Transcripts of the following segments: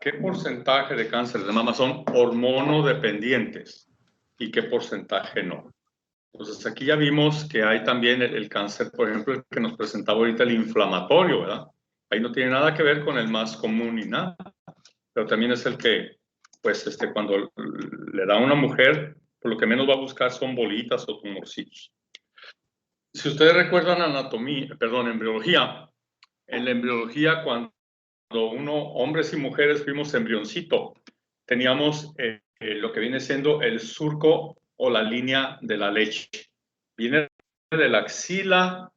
¿qué porcentaje de cáncer de mama son hormonodependientes y qué porcentaje no? Entonces aquí ya vimos que hay también el cáncer, por ejemplo, el que nos presentaba ahorita, el inflamatorio, ¿verdad? Ahí no tiene nada que ver con el más común ni nada, pero también es el que, pues, cuando le da a una mujer, por lo que menos va a buscar son bolitas o tumorcitos. Si ustedes recuerdan anatomía, perdón, embriología, en la embriología cuando hombres y mujeres fuimos embrioncito, teníamos lo que viene siendo el surco o la línea de la leche. Viene de la axila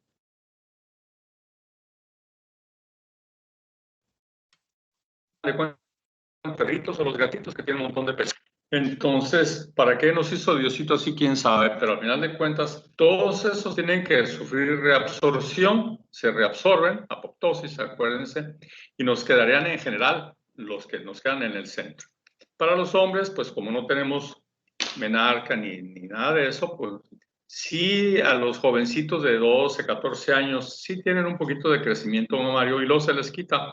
de los perritos o los gatitos que tienen un montón de peso. Entonces, ¿para qué nos hizo Diosito así? Quién sabe, pero al final de cuentas, todos esos tienen que sufrir reabsorción, se reabsorben, apoptosis, acuérdense, y nos quedarían en general los que nos quedan en el centro. Para los hombres, pues como no tenemos menarca ni nada de eso, pues sí, a los jovencitos de 12, 14 años, sí tienen un poquito de crecimiento mamario y luego se les quita.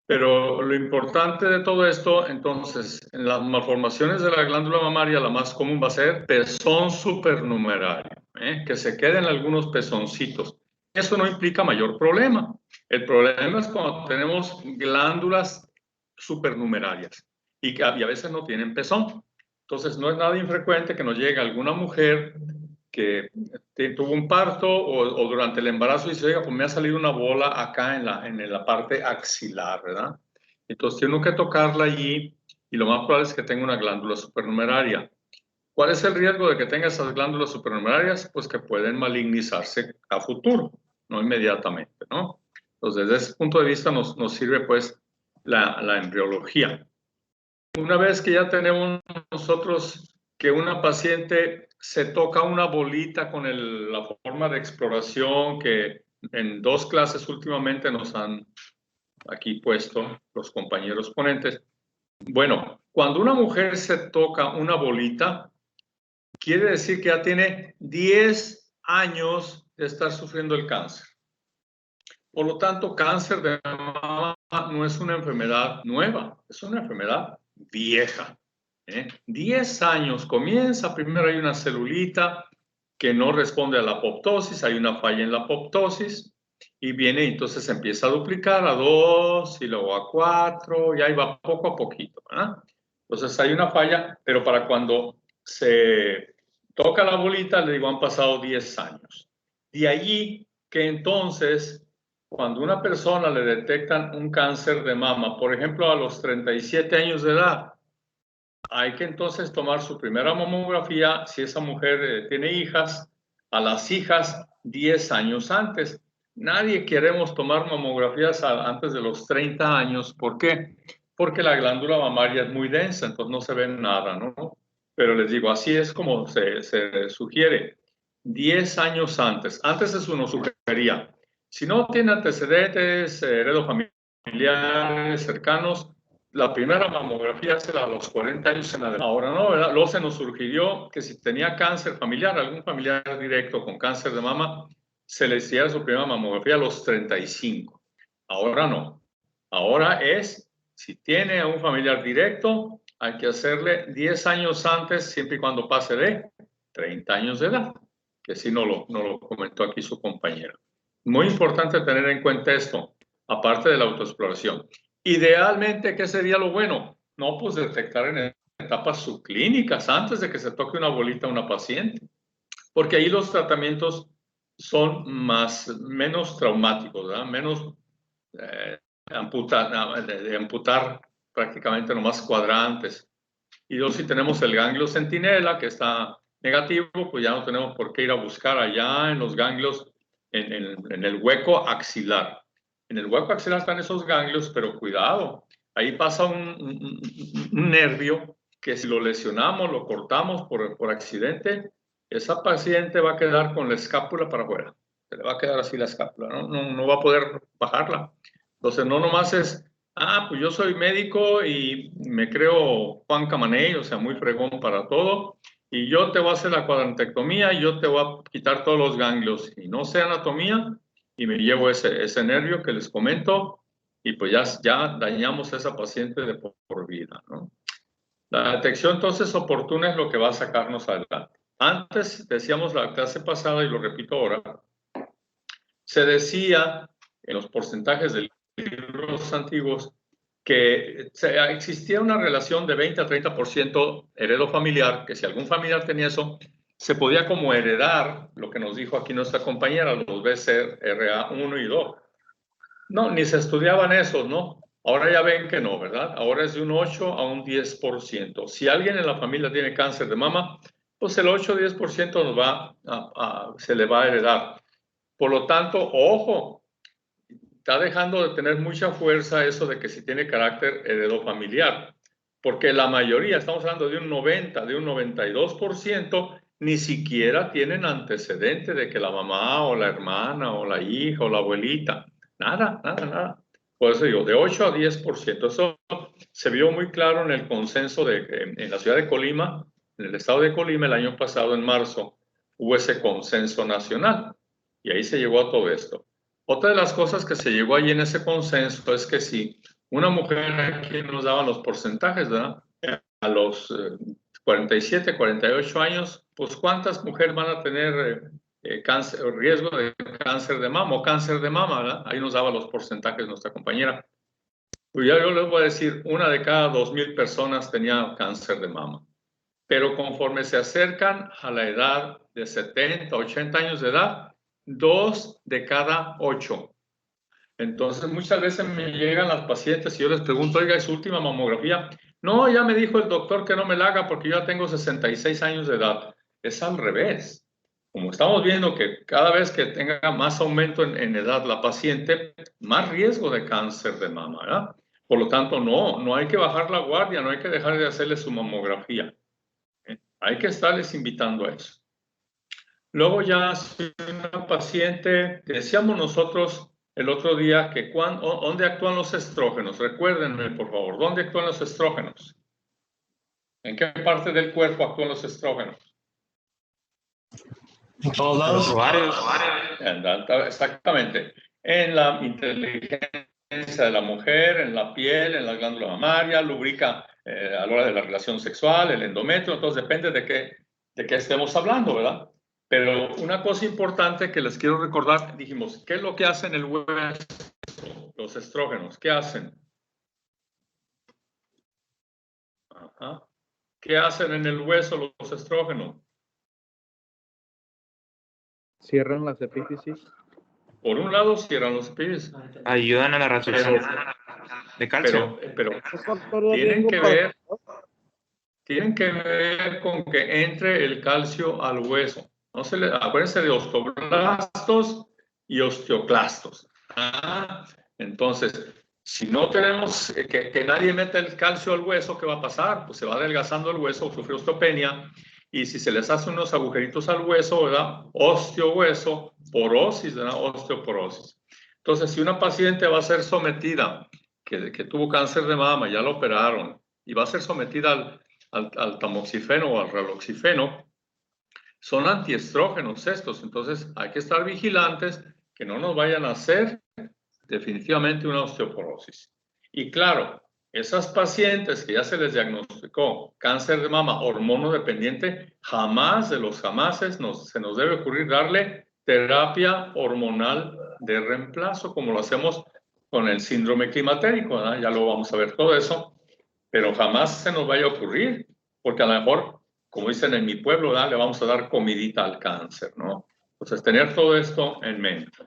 Pero lo importante de todo esto, entonces, en las malformaciones de la glándula mamaria, la más común va a ser pezón supernumerario, que se queden algunos pezoncitos. Eso no implica mayor problema. El problema es cuando tenemos glándulas supernumerarias y a veces no tienen pezón. Entonces, no es nada infrecuente que nos llegue alguna mujer que tuvo un parto o durante el embarazo y dice, oiga, pues me ha salido una bola acá en la parte axilar, ¿verdad? Entonces tiene que tocarla allí y lo más probable es que tenga una glándula supernumeraria. ¿Cuál es el riesgo de que tenga esas glándulas supernumerarias? Pues que pueden malignizarse a futuro, no inmediatamente, ¿no? Entonces, desde ese punto de vista nos sirve pues la embriología. Una vez que ya tenemos nosotros que una paciente se toca una bolita con la forma de exploración que en 2 clases últimamente nos han aquí puesto los compañeros ponentes. Bueno, cuando una mujer se toca una bolita, quiere decir que ya tiene 10 años de estar sufriendo el cáncer. Por lo tanto, cáncer de mama no es una enfermedad nueva, es una enfermedad vieja. 10 años, comienza, primero hay una celulita que no responde a la apoptosis, hay una falla en la apoptosis, y viene, entonces empieza a duplicar a 2 y luego a 4, y ahí va poco a poquito, ¿verdad? Entonces hay una falla, pero para cuando se toca la bolita, le digo, han pasado 10 años. De allí que entonces, cuando una persona le detectan un cáncer de mama, por ejemplo, a los 37 años de edad, hay que entonces tomar su primera mamografía, si esa mujer tiene hijas, a las hijas 10 años antes. Nadie queremos tomar mamografías antes de los 30 años. ¿Por qué? Porque la glándula mamaria es muy densa, entonces no se ve nada, ¿no? Pero les digo, así es como se sugiere. 10 años antes. Antes eso nos sugería. Si no tiene antecedentes heredofamiliares cercanos, la primera mamografía será a los 40 años en adelante. Ahora no, ¿verdad? Luego se nos sugirió que si tenía cáncer familiar, algún familiar directo con cáncer de mama, se le hiciera su primera mamografía a los 35. Ahora no. Ahora es, si tiene a un familiar directo, hay que hacerle 10 años antes, siempre y cuando pase de 30 años de edad, que sí no lo comentó aquí su compañera. Muy importante tener en cuenta esto, aparte de la autoexploración. Idealmente, ¿qué sería lo bueno? No, pues detectar en etapas subclínicas antes de que se toque una bolita a una paciente, porque ahí los tratamientos son menos traumáticos, ¿verdad? Menos de amputar prácticamente nomás cuadrantes. Y luego si tenemos el ganglio centinela que está negativo, pues ya no tenemos por qué ir a buscar allá en los ganglios, en el hueco axilar. En el hueco axilar están esos ganglios, pero cuidado, ahí pasa un nervio que si lo lesionamos, lo cortamos por accidente, esa paciente va a quedar con la escápula para afuera. Se le va a quedar así la escápula, no va a poder bajarla. Entonces, no nomás es, pues yo soy médico y me creo Juan Camaney, o sea, muy fregón para todo, y yo te voy a hacer la cuadrantectomía y yo te voy a quitar todos los ganglios, y no sé anatomía, y me llevo ese nervio que les comento, y pues ya dañamos a esa paciente de por vida, ¿no? La detección entonces oportuna es lo que va a sacarnos adelante. Antes, decíamos la clase pasada y lo repito ahora, se decía en los porcentajes de libros antiguos que existía una relación de 20 a 30% heredo familiar, que si algún familiar tenía eso, se podía como heredar lo que nos dijo aquí nuestra compañera, los BCRA1 y 2. No, ni se estudiaban esos, ¿no? Ahora ya ven que no, ¿verdad? Ahora es de un 8 a un 10%. Si alguien en la familia tiene cáncer de mama, pues el 8 o 10% se le va a heredar. Por lo tanto, ojo, está dejando de tener mucha fuerza eso de que si tiene carácter heredofamiliar, porque la mayoría, estamos hablando de un 90, de un 92%, ni siquiera tienen antecedente de que la mamá o la hermana o la hija o la abuelita, nada, nada, nada. Por eso digo, de 8 a 10%. Eso se vio muy claro en el consenso en la ciudad de Colima, en el estado de Colima el año pasado, en marzo, hubo ese consenso nacional y ahí se llegó a todo esto. Otra de las cosas que se llegó allí en ese consenso es que si una mujer, aquí nos daban los porcentajes, ¿verdad? A los 47, 48 años, pues ¿cuántas mujeres van a tener riesgo de cáncer de mama o cáncer de mama, ¿verdad? Ahí nos daba los porcentajes nuestra compañera. Pues ya yo les voy a decir, una de cada 2,000 personas tenía cáncer de mama. Pero conforme se acercan a la edad de 70, 80 años de edad, 2 de cada 8. Entonces, muchas veces me llegan las pacientes y yo les pregunto, oiga, ¿es su última mamografía? No, ya me dijo el doctor que no me la haga porque yo ya tengo 66 años de edad. Es al revés. Como estamos viendo que cada vez que tenga más aumento en edad la paciente, más riesgo de cáncer de mama, ¿verdad? Por lo tanto, no hay que bajar la guardia, no hay que dejar de hacerle su mamografía. Hay que estarles invitando a eso. Luego ya, si una paciente, decíamos nosotros el otro día que ¿dónde actúan los estrógenos? Recuérdenme, por favor, ¿dónde actúan los estrógenos? ¿En qué parte del cuerpo actúan los estrógenos? En todos lados. Los ovarios. Exactamente. En la inteligencia de la mujer, en la piel, en la glándula mamaria, lubrica a la hora de la relación sexual, el endometrio, entonces depende de qué estemos hablando, ¿verdad? Pero una cosa importante que les quiero recordar, dijimos, ¿qué es lo que hacen el hueso? Los estrógenos, ¿qué hacen? Ajá. ¿Qué hacen en el hueso los estrógenos? Cierran las epífisis. Por un lado, cierran los epífisis. Ayudan a la reabsorción de calcio. Pero tienen que ver con que entre el calcio al hueso. No se acuérdense de osteoblastos y osteoclastos. Entonces, si no tenemos que nadie mete el calcio al hueso, ¿qué va a pasar? Pues se va adelgazando el hueso, sufre osteopenia, y si se les hace unos agujeritos al hueso, ¿verdad? Osteohueso, porosis, ¿verdad? Osteoporosis. Entonces, si una paciente va a ser sometida, que tuvo cáncer de mama, ya lo operaron, y va a ser sometida al tamoxifeno o al raloxifeno, son antiestrógenos estos, entonces hay que estar vigilantes que no nos vayan a hacer definitivamente una osteoporosis. Y claro, esas pacientes que ya se les diagnosticó cáncer de mama hormonodependiente, jamás de los jamases se nos debe ocurrir darle terapia hormonal de reemplazo, como lo hacemos con el síndrome climatérico, ¿verdad? Ya lo vamos a ver todo eso, pero jamás se nos vaya a ocurrir, porque a lo mejor, como dicen en mi pueblo, ¿verdad? Le vamos a dar comidita al cáncer, ¿no? Entonces, tener todo esto en mente.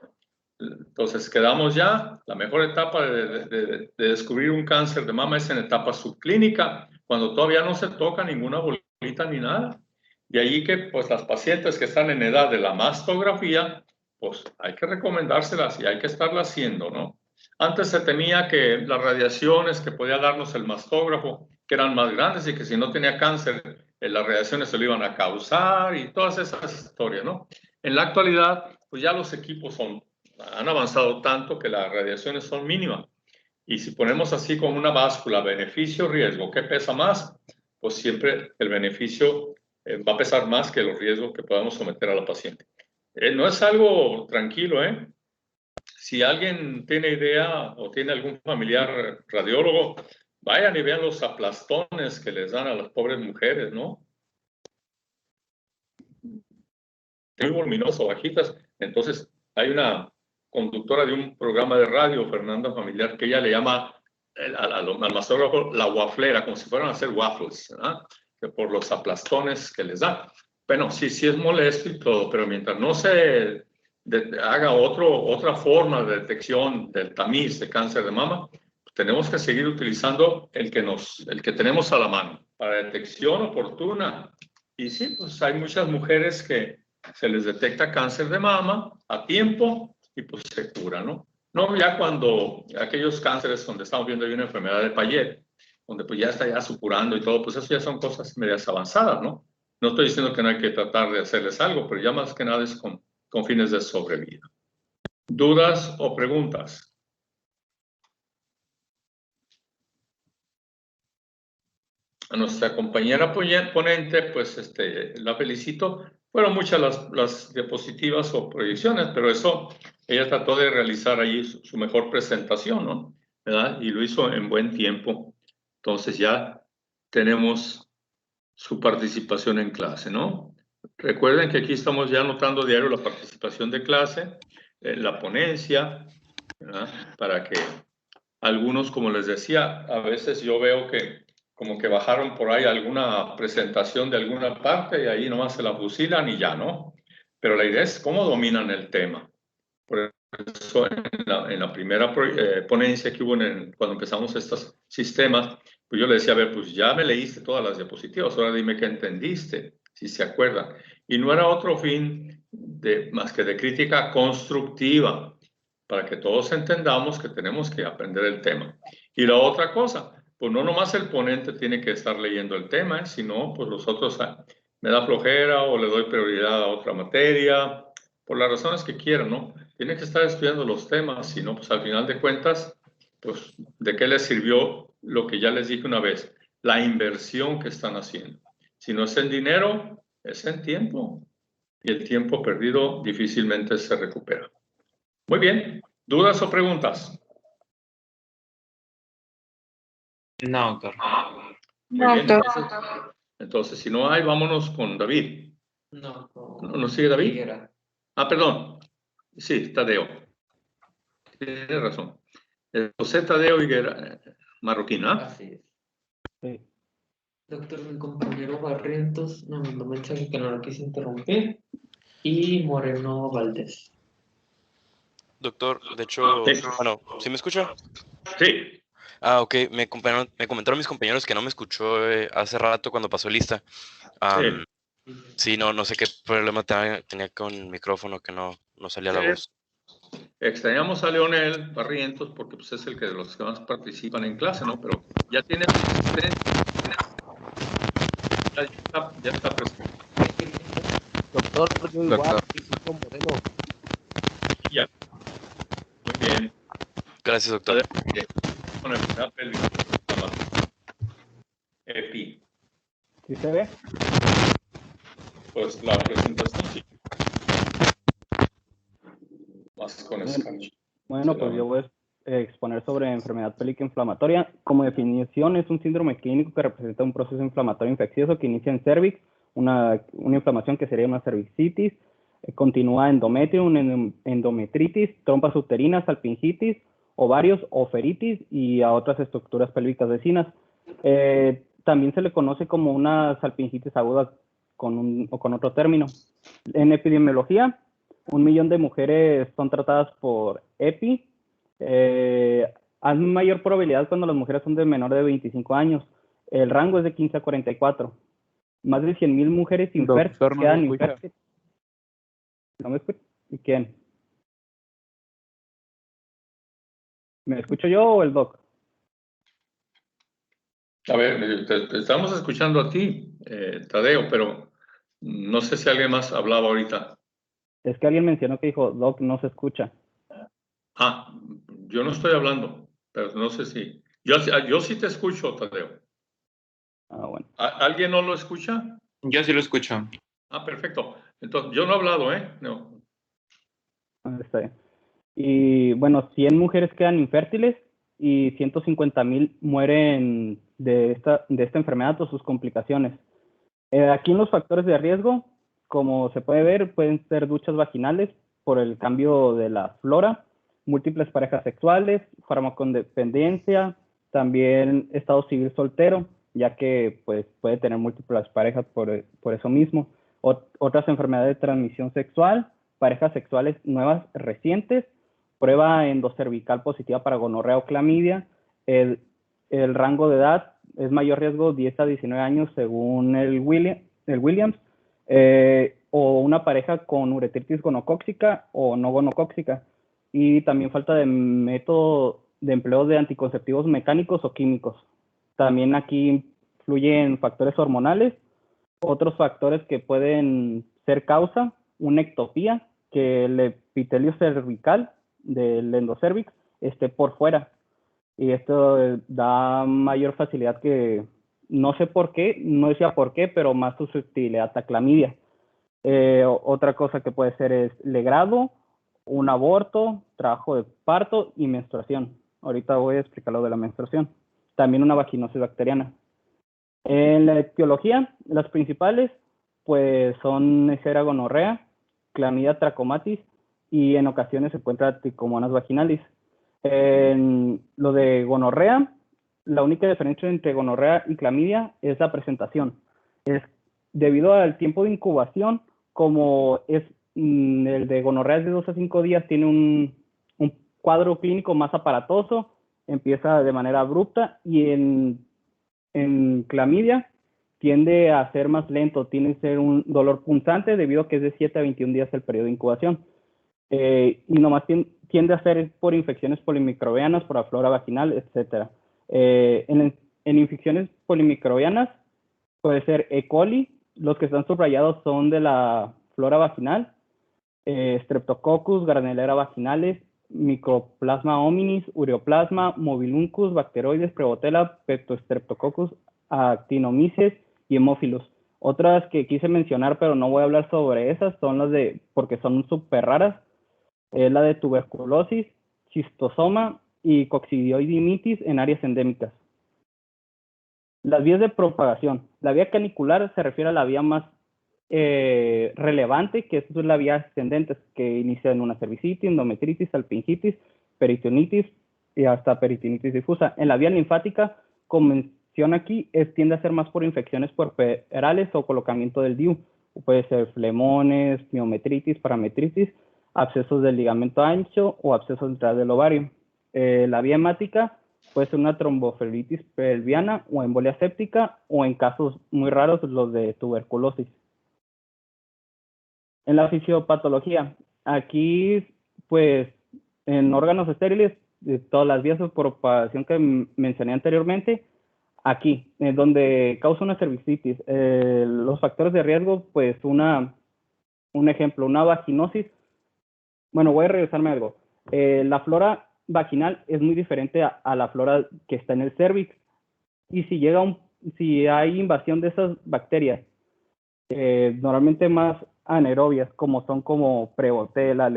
Entonces, quedamos ya, la mejor etapa de descubrir un cáncer de mama es en etapa subclínica, cuando todavía no se toca ninguna bolita ni nada. De allí que, pues, las pacientes que están en edad de la mastografía, pues, hay que recomendárselas y hay que estarla haciendo, ¿no? Antes se temía que las radiaciones que podía darnos el mastógrafo, que eran más grandes y que si no tenía cáncer, las radiaciones se lo iban a causar y todas esas historias, ¿no? En la actualidad, pues ya los equipos han avanzado tanto que las radiaciones son mínimas. Y si ponemos así como una báscula, beneficio-riesgo, ¿qué pesa más? Pues siempre el beneficio va a pesar más que los riesgos que podamos someter a la paciente. No es algo tranquilo, ¿eh? si alguien tiene idea o tiene algún familiar radiólogo, vayan y vean los aplastones que les dan a las pobres mujeres, ¿no? Muy voluminoso, bajitas. Entonces, hay una conductora de un programa de radio, Fernanda Familiar, que ella le llama al mastógrafo la waflera, como si fueran a hacer waffles, ¿verdad? Que por los aplastones que les da. Bueno, sí es molesto y todo, pero mientras no se haga otra forma de detección del tamiz de cáncer de mama, tenemos que seguir utilizando el que tenemos a la mano para detección oportuna. Y sí, pues hay muchas mujeres que se les detecta cáncer de mama a tiempo y pues se cura, ¿no? No, ya cuando aquellos cánceres donde estamos viendo hay una enfermedad de Payet, donde pues ya está ya supurando y todo, pues eso ya son cosas medias avanzadas, ¿no? No estoy diciendo que no hay que tratar de hacerles algo, pero ya más que nada es con fines de sobrevida. ¿Dudas o preguntas? A nuestra compañera ponente, pues la felicito. Fueron muchas las diapositivas o proyecciones, pero eso, ella trató de realizar allí su mejor presentación, ¿no? ¿Verdad? Y lo hizo en buen tiempo. Entonces ya tenemos su participación en clase, ¿no? Recuerden que aquí estamos ya anotando diario la participación de clase, la ponencia, ¿verdad? Para que algunos, como les decía, a veces yo veo que como que bajaron por ahí alguna presentación de alguna parte y ahí nomás se la fusilan y ya, ¿no? Pero la idea es cómo dominan el tema. Por eso en la primera ponencia que hubo cuando empezamos estos sistemas, pues yo le decía, a ver, pues ya me leíste todas las diapositivas, ahora dime qué entendiste, si se acuerdan. Y no era otro fin más que de crítica constructiva, para que todos entendamos que tenemos que aprender el tema. Y la otra cosa, pues no nomás el ponente tiene que estar leyendo el tema, sino pues los otros me da flojera o le doy prioridad a otra materia, por las razones que quieran, ¿no? Tiene que estar estudiando los temas, si no, pues al final de cuentas, pues ¿de qué les sirvió lo que ya les dije una vez? La inversión que están haciendo. Si no es en dinero, es en tiempo. Y el tiempo perdido difícilmente se recupera. Muy bien. ¿Dudas o preguntas? No, doctor. Muy bien. Entonces, si no hay, vámonos con David. No, ¿No sigue David? Higuera. Ah, perdón. Sí, Tadeo. Tienes razón. José Tadeo Higuera, Marroquín, ¿ah? Así es. Sí. Doctor, mi compañero Barrientos me mandó mensaje que no lo quise interrumpir. Y Moreno Valdés. Doctor, de hecho, Sí. bueno, ¿sí me escucha? Sí. Ah, ok, me comentaron mis compañeros que no me escuchó hace rato cuando pasó lista. Sí. Sí, no sé qué problema tenía con el micrófono, que no salía la voz. Extrañamos a Leonel Barrientos porque pues, es el que de los que más participan en clase, ¿no? Pero ya tiene ya está presente. Doctor, yo igual, Doctor. Francisco Moreno. Ya. Muy bien. Gracias, doctor. Con el EPI. ¿Sí se ve? Pues la presentación sí. Más con Bien. Scratch. Bueno, pues yo voy a exponer sobre enfermedad pélvica inflamatoria. Como definición, es un síndrome clínico que representa un proceso inflamatorio infeccioso que inicia en cervix, una inflamación que sería una cervicitis, continúa endometrio, una endometritis, trompas uterinas, salpingitis, ovarios, oferitis y a otras estructuras pélvicas vecinas. También se le conoce como una salpingitis aguda o con otro término. En epidemiología, 1 millón de mujeres son tratadas por EPI. Hay mayor probabilidad cuando las mujeres son de menor de 25 años. El rango es de 15 a 44. Más de 100,000 mujeres infértiles Doctor, no quedan me escucha. infértiles. ¿No me escucha? ¿Y quién? ¿Me escucho yo o el doc? A ver, te estamos escuchando a ti, Tadeo, pero no sé si alguien más hablaba ahorita. Es que alguien mencionó que dijo, doc, no se escucha. Ah, yo no estoy hablando, pero no sé si... Yo sí te escucho, Tadeo. Ah, bueno. ¿Alguien no lo escucha? Yo sí lo escucho. Ah, perfecto. Entonces, yo no he hablado, ¿eh? No. Está bien. Y bueno, 100 mujeres quedan infértiles y 150,000 mueren de esta enfermedad o sus complicaciones. Aquí en los factores de riesgo, como se puede ver, pueden ser duchas vaginales por el cambio de la flora, múltiples parejas sexuales, farmacodependencia, también estado civil soltero, ya que pues, puede tener múltiples parejas por eso mismo. Otras enfermedades de transmisión sexual, parejas sexuales nuevas recientes, prueba endocervical positiva para gonorrea o clamidia, el rango de edad es mayor riesgo 10 a 19 años según el Williams, o una pareja con uretritis gonocóxica o no gonocóxica, y también falta de método de empleo de anticonceptivos mecánicos o químicos. También aquí influyen factores hormonales, otros factores que pueden ser causa, una ectopía, que el epitelio cervical del endocervix esté por fuera. Y esto da mayor facilidad que, no sé por qué, no decía por qué, pero más susceptibilidad a clamidia. Otra cosa que puede ser es legrado, un aborto, trabajo de parto y menstruación. Ahorita voy a explicar lo de la menstruación. También una vaginosis bacteriana. En la etiología, las principales pues son Neisseria gonorrea, Clamidia trachomatis y en ocasiones se encuentra Trichomonas vaginalis. En lo de gonorrea, la única diferencia entre gonorrea y clamidia es la presentación. Es debido al tiempo de incubación, como es el de gonorrea es de 2 a 5 días, tiene un cuadro clínico más aparatoso, empieza de manera abrupta, y en clamidia tiende a ser más lento, tiene que ser un dolor punzante debido a que es de 7 a 21 días el periodo de incubación. Y nomás tiende a ser por infecciones polimicrobianas, por la flora vaginal, etc. En infecciones polimicrobianas puede ser E. coli, los que están subrayados son de la flora vaginal, Streptococcus, Granellera vaginalis, Mycoplasma hominis, Ureoplasma, Mobiluncus, Bacteroides, Prevotella, Pectostreptococcus, Actinomyces y Haemophilus. Otras que quise mencionar, pero no voy a hablar sobre esas, son las de, porque son súper raras, la de tuberculosis, schistosoma y coccidioiditis en áreas endémicas. Las vías de propagación. La vía canicular se refiere a la vía más relevante, que es la vía ascendente, que inicia en una cervicitis, endometritis, salpingitis, peritonitis y hasta peritonitis difusa. En la vía linfática, como menciona aquí, tiende a ser más por infecciones puerperales o colocamiento del DIU. Puede ser flemones, miometritis, parametritis, abscesos del ligamento ancho o abscesos detrás del ovario. La vía hemática puede ser una tromboflebitis pelviana o embolia séptica, o en casos muy raros los de tuberculosis. En la fisiopatología, aquí pues en órganos estériles, de todas las vías de propagación que mencioné anteriormente, aquí, donde causa una cervicitis, los factores de riesgo, pues un ejemplo, una vaginosis. Bueno, voy a regresarme a algo. La flora vaginal es muy diferente a la flora que está en el cervix, y si hay invasión de esas bacterias, normalmente más anaerobias, como Prevotella,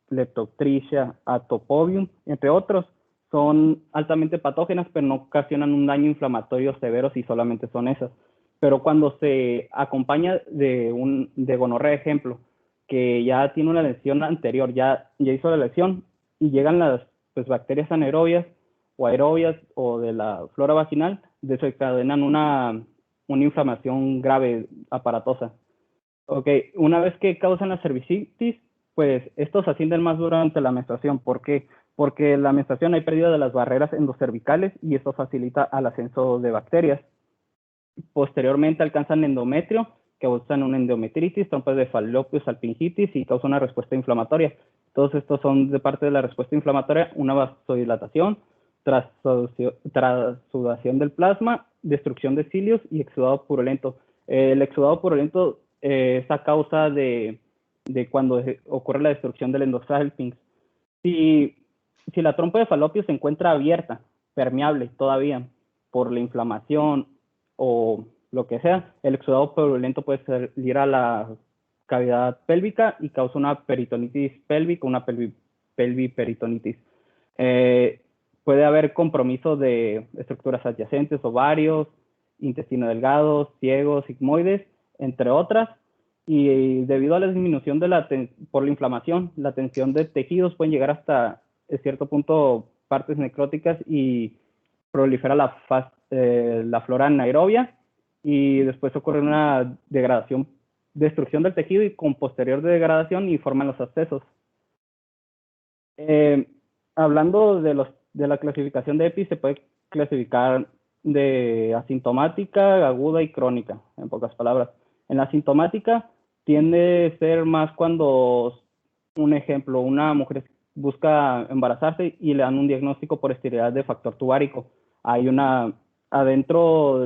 Leptotrichia, Atopobium, entre otros, son altamente patógenas, pero no ocasionan un daño inflamatorio severo si solamente son esas. Pero cuando se acompaña de gonorrea, ejemplo, que ya tiene una lesión anterior, ya hizo la lesión, y llegan las bacterias anaerobias o aerobias o de la flora vaginal, desencadenan una inflamación grave, aparatosa. Ok, una vez que causan la cervicitis, pues estos ascienden más durante la menstruación. ¿Por qué? Porque en la menstruación hay pérdida de las barreras endocervicales y esto facilita el ascenso de bacterias. Posteriormente alcanzan endometrio, que causan una endometritis, trompas de Falopio, salpingitis y causa una respuesta inflamatoria. Todos estos son de parte de la respuesta inflamatoria, una vasodilatación, trasudación del plasma, destrucción de cilios y exudado purulento. El exudado purulento es a causa de cuando ocurre la destrucción del endosalpinx. Si la trompa de Falopio se encuentra abierta, permeable todavía, por la inflamación o lo que sea, el exudado purulento puede salir a la cavidad pélvica y causa una peritonitis pélvica, una pelviperitonitis. Puede haber compromiso de estructuras adyacentes, ovarios, intestino delgado, ciegos, sigmoides, entre otras. Y debido a la disminución por la inflamación, la tensión de tejidos pueden llegar hasta cierto punto partes necróticas y prolifera la flora anaerobia, y después ocurre una destrucción del tejido y con posterior degradación y forman los abscesos. Hablando de la clasificación de EPI, se puede clasificar de asintomática, aguda y crónica, en pocas palabras. En la asintomática tiende a ser más cuando, un ejemplo, una mujer busca embarazarse y le dan un diagnóstico por esterilidad de factor tubárico. Adentro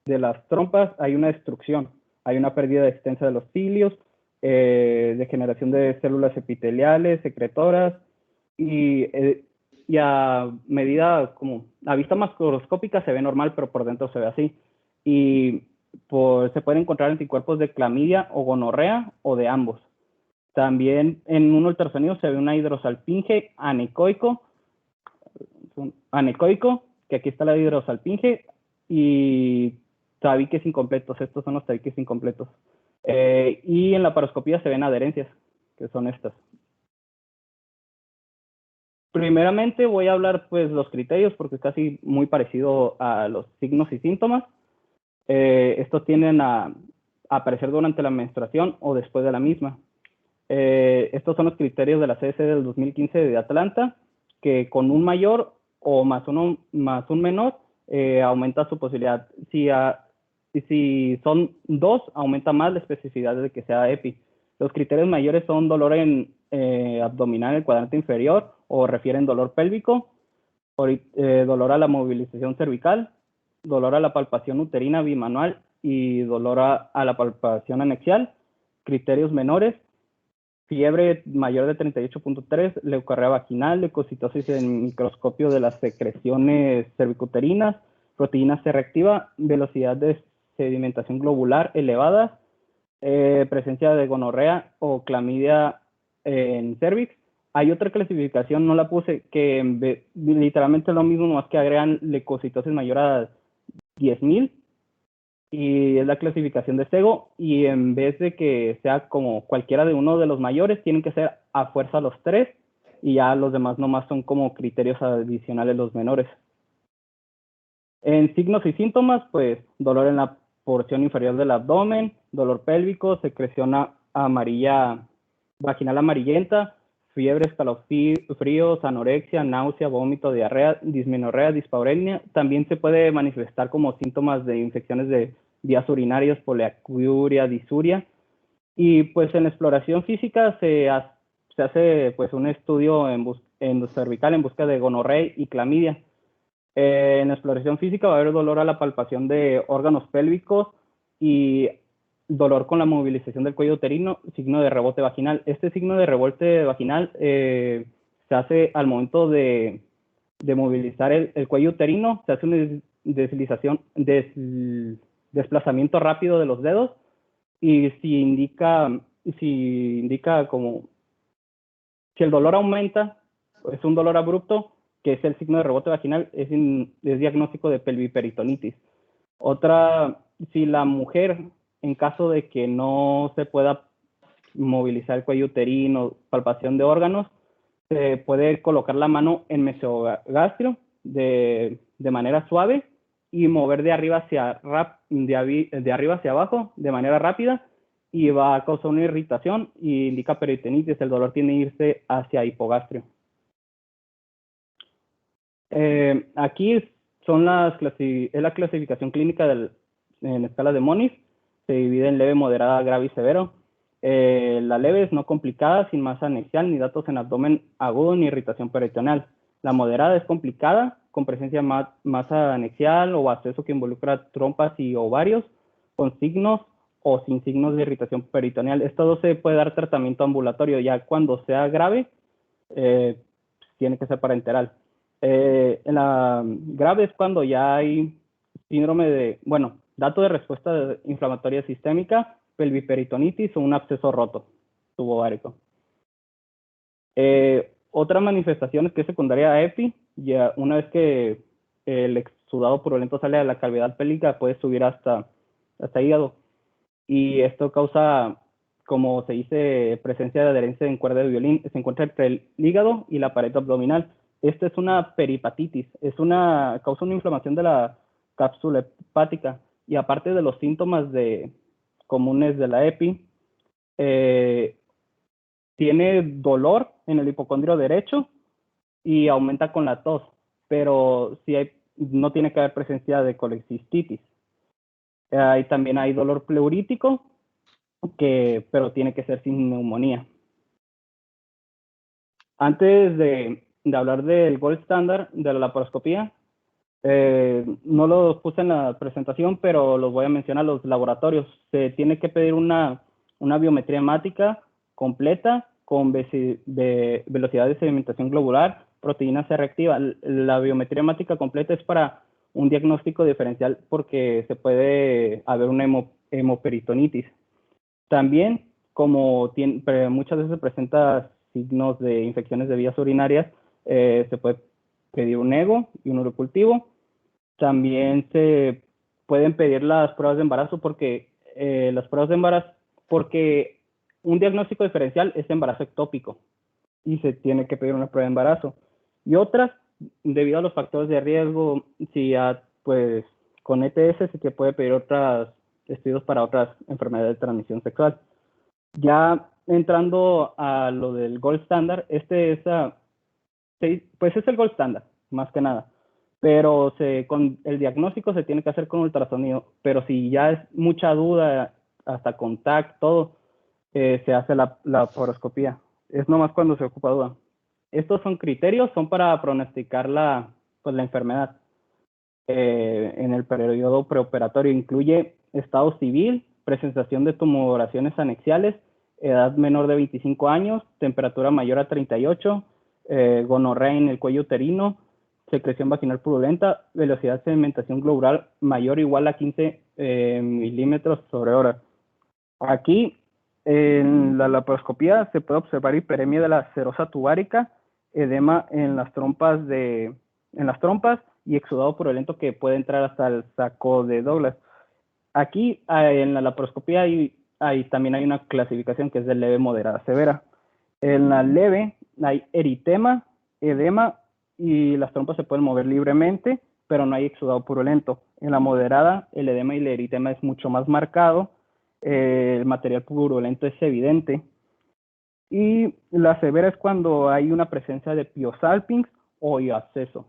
de las trompas hay una destrucción, hay una pérdida extensa de los cilios, degeneración de células epiteliales, secretoras, y a vista macroscópica se ve normal, pero por dentro se ve así. Y se pueden encontrar anticuerpos de clamidia o gonorrea o de ambos. También en un ultrasonido se ve una hidrosalpinge anecoico, que aquí está la hidrosalpinge, y tabiques incompletos. Estos son los tabiques incompletos. Y en la paroscopía se ven adherencias, que son estas. Primeramente voy a hablar pues los criterios, porque es casi muy parecido a los signos y síntomas. Estos tienden a aparecer durante la menstruación o después de la misma. Estos son los criterios de la CDC del 2015 de Atlanta, que con un mayor o más un menor aumenta su posibilidad. Si son 2, aumenta más la especificidad de que sea EPI. Los criterios mayores son dolor abdominal en el cuadrante inferior o refieren dolor pélvico, dolor a la movilización cervical, dolor a la palpación uterina bimanual y dolor a la palpación anexial. Criterios menores: fiebre mayor de 38.3, leucorrea vaginal, leucocitosis en microscopio de las secreciones cervicuterinas, proteína C reactiva, velocidad de sedimentación globular elevada, presencia de gonorrea o clamidia en cervix. Hay otra clasificación, no la puse, que literalmente es lo mismo, más que agregan leucocitosis mayor a 10.000, y es la clasificación de Sego, y en vez de que sea como cualquiera de uno de los mayores, tienen que ser a fuerza los 3, y ya los demás nomás son como criterios adicionales los menores. En signos y síntomas, pues dolor en la porción inferior del abdomen, dolor pélvico, secreción vaginal amarillenta, fiebre, escalofríos, anorexia, náusea, vómito, diarrea, dismenorrea, dispareunia. También se puede manifestar como síntomas de infecciones de vías urinarias, poliacuria, disuria. Y pues en la exploración física se hace pues un estudio en cervical en busca de gonorrea y clamidia. En la exploración física va a haber dolor a la palpación de órganos pélvicos y dolor con la movilización del cuello uterino, signo de rebote vaginal. Este signo de rebote vaginal se hace al momento de movilizar el cuello uterino, se hace una desplazamiento rápido de los dedos, y si indica como si el dolor aumenta, es un dolor abrupto, que es el signo de rebote vaginal, es diagnóstico de pelviperitonitis. Si la mujer, en caso de que no se pueda movilizar el cuello uterino, palpación de órganos, se puede colocar la mano en mesogastrio de manera suave y mover de arriba hacia abajo de manera rápida, y va a causar una irritación y indica peritonitis. El dolor tiene que irse hacia hipogastrio. Aquí es la clasificación clínica en escala de Moniz. Se divide en leve, moderada, grave y severo. La leve es no complicada, sin masa anexial, ni datos en abdomen agudo, ni irritación peritoneal. La moderada es complicada, con presencia de masa anexial o absceso que involucra trompas y ovarios, con signos o sin signos de irritación peritoneal. Esto se puede dar tratamiento ambulatorio. Ya cuando sea grave, tiene que ser parenteral. En la grave es cuando ya hay dato de respuesta inflamatoria sistémica, pelviperitonitis o un absceso roto subovárico. Otras manifestaciones que es secundaria a EPI, ya una vez que el exudado purulento sale de la cavidad pélvica, puede subir hasta hígado. Y esto causa, como se dice, presencia de adherencia en cuerda de violín. Se encuentra entre el hígado y la pared abdominal. Esta es una peripatitis, causa una inflamación de la cápsula hepática. Y aparte de los síntomas comunes de la EPI, tiene dolor en el hipocondrio derecho y aumenta con la tos, pero no tiene que haber presencia de colecistitis. También hay dolor pleurítico, pero tiene que ser sin neumonía. Antes de hablar del gold standard de la laparoscopía, no los puse en la presentación, pero los voy a mencionar. Los laboratorios. Se tiene que pedir una biometría hemática completa con velocidad de sedimentación globular, proteína C reactiva. La biometría hemática completa es para un diagnóstico diferencial porque se puede haber una hemoperitonitis. También, como muchas veces presenta signos de infecciones de vías urinarias, se puede pedir un ego y un urocultivo. También se pueden pedir las pruebas de embarazo porque un diagnóstico diferencial es embarazo ectópico y se tiene que pedir una prueba de embarazo. Y otras, debido a los factores de riesgo, pues con ETS se puede pedir otros estudios para otras enfermedades de transmisión sexual. Ya entrando a lo del gold standard, pues es el gold standard, más que nada. Pero con el diagnóstico se tiene que hacer con ultrasonido. Pero si ya es mucha duda, hasta con TAC, todo, se hace la laparoscopía. Es nomás cuando se ocupa duda. Estos son para pronosticar la enfermedad. En el periodo preoperatorio incluye estado civil, presentación de tumoraciones anexiales, edad menor de 25 años, temperatura mayor a 38, gonorrea en el cuello uterino, secreción vaginal purulenta, velocidad de sedimentación globular mayor o igual a 15 milímetros sobre hora. Aquí, en la laparoscopía, se puede observar hiperemia de la serosa tubárica, edema en las trompas y exudado purulento que puede entrar hasta el saco de Douglas. Aquí, en la laparoscopía, también hay una clasificación que es de leve, moderada, severa. En la leve hay eritema, edema y las trompas se pueden mover libremente, pero no hay exudado purulento. En la moderada, el edema y el eritema es mucho más marcado, el material purulento es evidente. Y la severa es cuando hay una presencia de piosalpinx o absceso.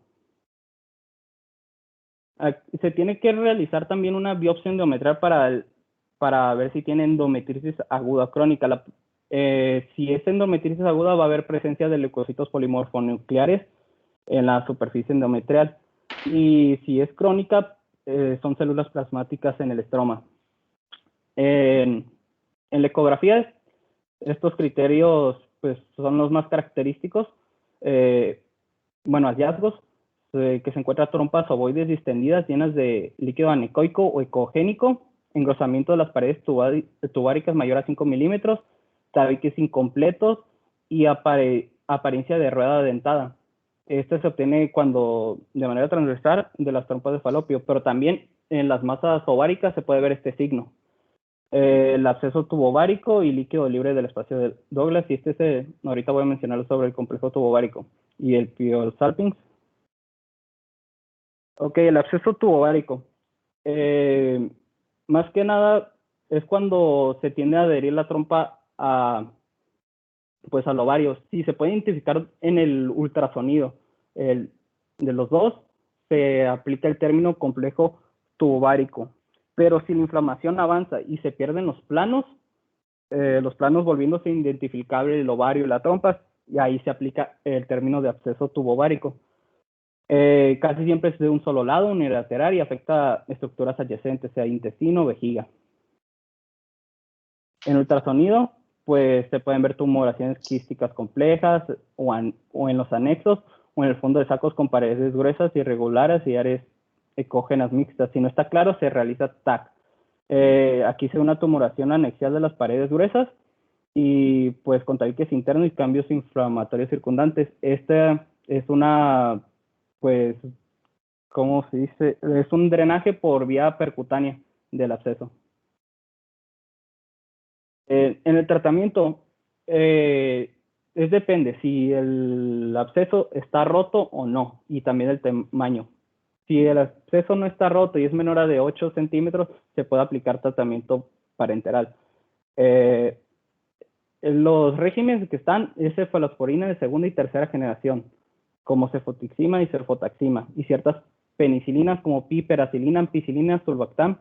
Se tiene que realizar también una biopsia endometrial para ver si tiene endometritis aguda crónica. Si es endometritis aguda, va a haber presencia de leucocitos polimorfonucleares en la superficie endometrial. Y si es crónica, son células plasmáticas en el estroma. En la ecografía, estos criterios pues, son los más característicos. Hallazgos, que se encuentran trompas ovoides distendidas llenas de líquido anecoico o ecogénico, engrosamiento de las paredes tubáricas mayor a 5 milímetros, tabiques incompletos y apariencia de rueda dentada. Este se obtiene de manera transversal de las trompas de falopio, pero también en las masas ováricas se puede ver este signo. El absceso tubovárico y líquido libre del espacio de Douglas, y ahorita voy a mencionar sobre el complejo tubovárico y el piosalpinx. Ok, el absceso tubovárico. Más que nada es cuando se tiende a adherir la trompa al ovario. Sí, se puede identificar en el ultrasonido. De los dos se aplica el término complejo tubovárico. Pero si la inflamación avanza y se pierden los planos volviéndose identificable el ovario y la trompa, y ahí se aplica el término de absceso tubovárico. Casi siempre es de un solo lado, unilateral, y afecta estructuras adyacentes, sea intestino o vejiga. En ultrasonido, pues se pueden ver tumoraciones quísticas complejas o en los anexos o en el fondo de sacos con paredes gruesas, irregulares y áreas ecógenas mixtas. Si no está claro, se realiza TAC. Aquí se ve una tumoración anexial de las paredes gruesas y pues con tabiques internos y cambios inflamatorios circundantes. Esta es una, pues, ¿cómo se dice? Es un drenaje por vía percutánea del absceso. En el tratamiento, depende si el absceso está roto o no, y también el tamaño. Si el absceso no está roto y es menor a de 8 centímetros, se puede aplicar tratamiento parenteral. Los regímenes que están es cefalosporina de segunda y tercera generación, como cefotixima y cefotaxima, y ciertas penicilinas como piperacilina, ampicilina, sulbactam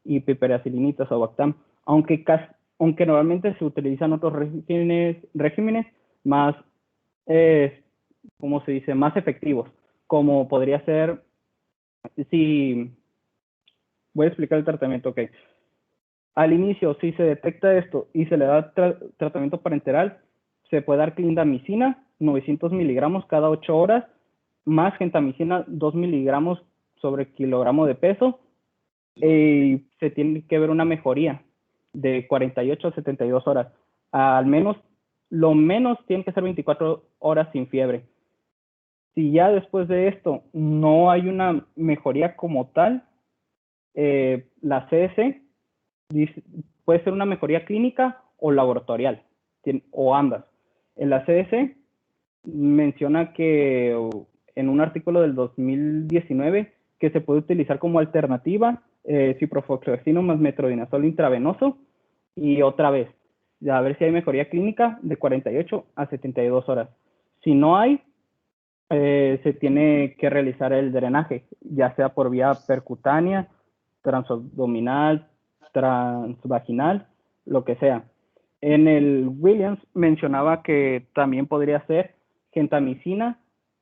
y piperacilinitas sulbactam, aunque normalmente se utilizan otros regímenes más, ¿cómo se dice?, más efectivos, como podría ser, si voy a explicar el tratamiento, ok. Al inicio, si se detecta esto y se le da tratamiento parenteral, se puede dar clindamicina, 900 miligramos cada 8 horas, más gentamicina, 2 miligramos sobre kilogramo de peso, y se tiene que ver una mejoría de 48 a 72 horas. Al menos, lo menos tiene que ser 24 horas sin fiebre. Si ya después de esto no hay una mejoría como tal, la CS puede ser una mejoría clínica o laboratorial, o ambas. En la CS menciona que en un artículo del 2019 que se puede utilizar como alternativa ciprofloxacino más metronidazol intravenoso, y otra vez, a ver si hay mejoría clínica de 48 a 72 horas. Si no hay, se tiene que realizar el drenaje, ya sea por vía percutánea, transabdominal, transvaginal, lo que sea. En el Williams mencionaba que también podría ser gentamicina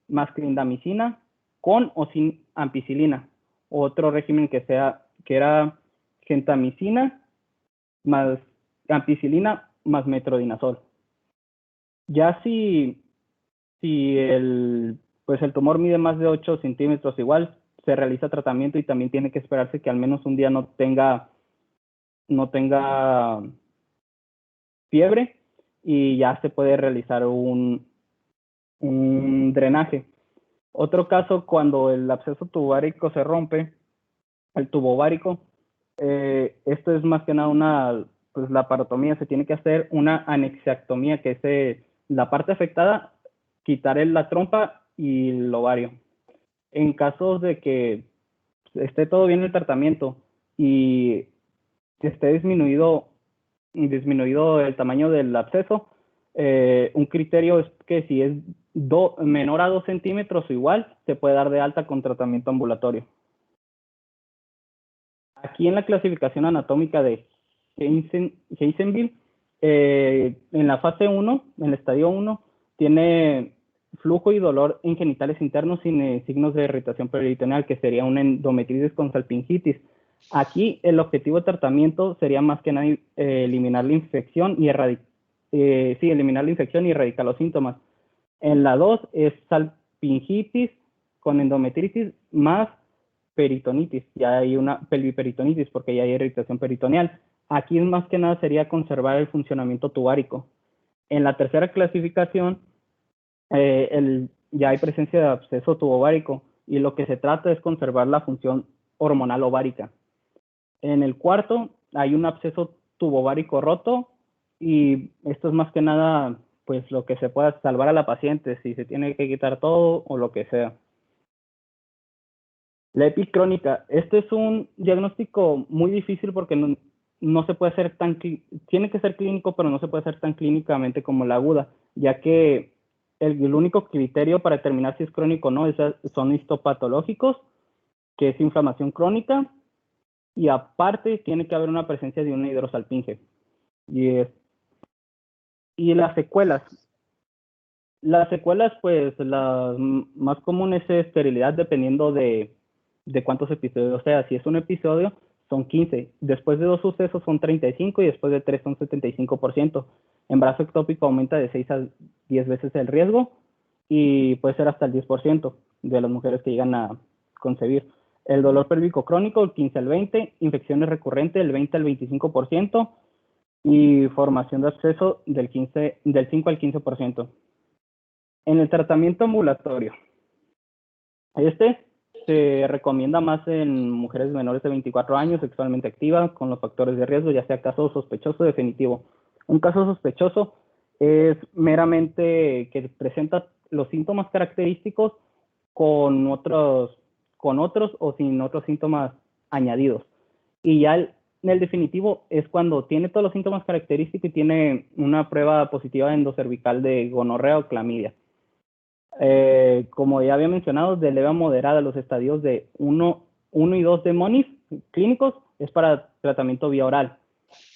más clindamicina con o sin ampicilina. Otro régimen que era gentamicina más ampicilina más metronidazol. Ya si el tumor mide más de 8 centímetros, igual se realiza tratamiento y también tiene que esperarse que al menos un día no tenga fiebre, y ya se puede realizar un drenaje. Otro caso, cuando el absceso tubovárico se rompe, el tubo ovárico, esto es más que nada la laparotomía. Se tiene que hacer una anexiectomía, que es la parte afectada, quitar la trompa y el ovario. En casos de que esté todo bien el tratamiento y esté disminuido el tamaño del absceso, un criterio es que si es menor a 2 centímetros o igual, se puede dar de alta con tratamiento ambulatorio. Aquí en la clasificación anatómica de Heisenville, en la fase 1, en el estadio 1, tiene flujo y dolor en genitales internos sin signos de irritación peritoneal, que sería una endometritis con salpingitis. Aquí el objetivo de tratamiento sería más que nada eliminar la infección y erradicar los síntomas. En la 2 es salpingitis con endometritis más peritonitis, ya hay una pelviperitonitis porque ya hay irritación peritoneal. Aquí más que nada sería conservar el funcionamiento tubárico. En la tercera clasificación ya hay presencia de absceso tubovárico y lo que se trata es conservar la función hormonal ovárica. En el cuarto hay un absceso tubovárico roto, y esto es más que nada pues lo que se pueda salvar a la paciente, si se tiene que quitar todo o lo que sea. La EPI crónica, este es un diagnóstico muy difícil porque no se puede hacer tiene que ser clínico, pero no se puede hacer tan clínicamente como la aguda, ya que el único criterio para determinar si es crónico o no son histopatológicos, que es inflamación crónica, y aparte tiene que haber una presencia de una hidrosalpinge. Y las secuelas. Las secuelas, pues las más comunes es esterilidad, dependiendo de cuántos episodios sea. Si es un episodio, son 15. Después de 2 sucesos son 35 y después de 3 son 75%. Embarazo ectópico aumenta de 6 a 10 veces el riesgo y puede ser hasta el 10% de las mujeres que llegan a concebir. El dolor pélvico crónico, el 15 al 20, infecciones recurrentes, el 20 al 25%, y formación de absceso del 5 al 15%. En el tratamiento ambulatorio, se recomienda más en mujeres menores de 24 años, sexualmente activas, con los factores de riesgo, ya sea caso sospechoso o definitivo. Un caso sospechoso es meramente que presenta los síntomas característicos con otros o sin otros síntomas añadidos. Y ya en el definitivo es cuando tiene todos los síntomas característicos y tiene una prueba positiva endocervical de gonorrea o clamidia. Como ya había mencionado, de leve a moderada, los estadios de 1 y 2 de MONIF clínicos es para tratamiento vía oral.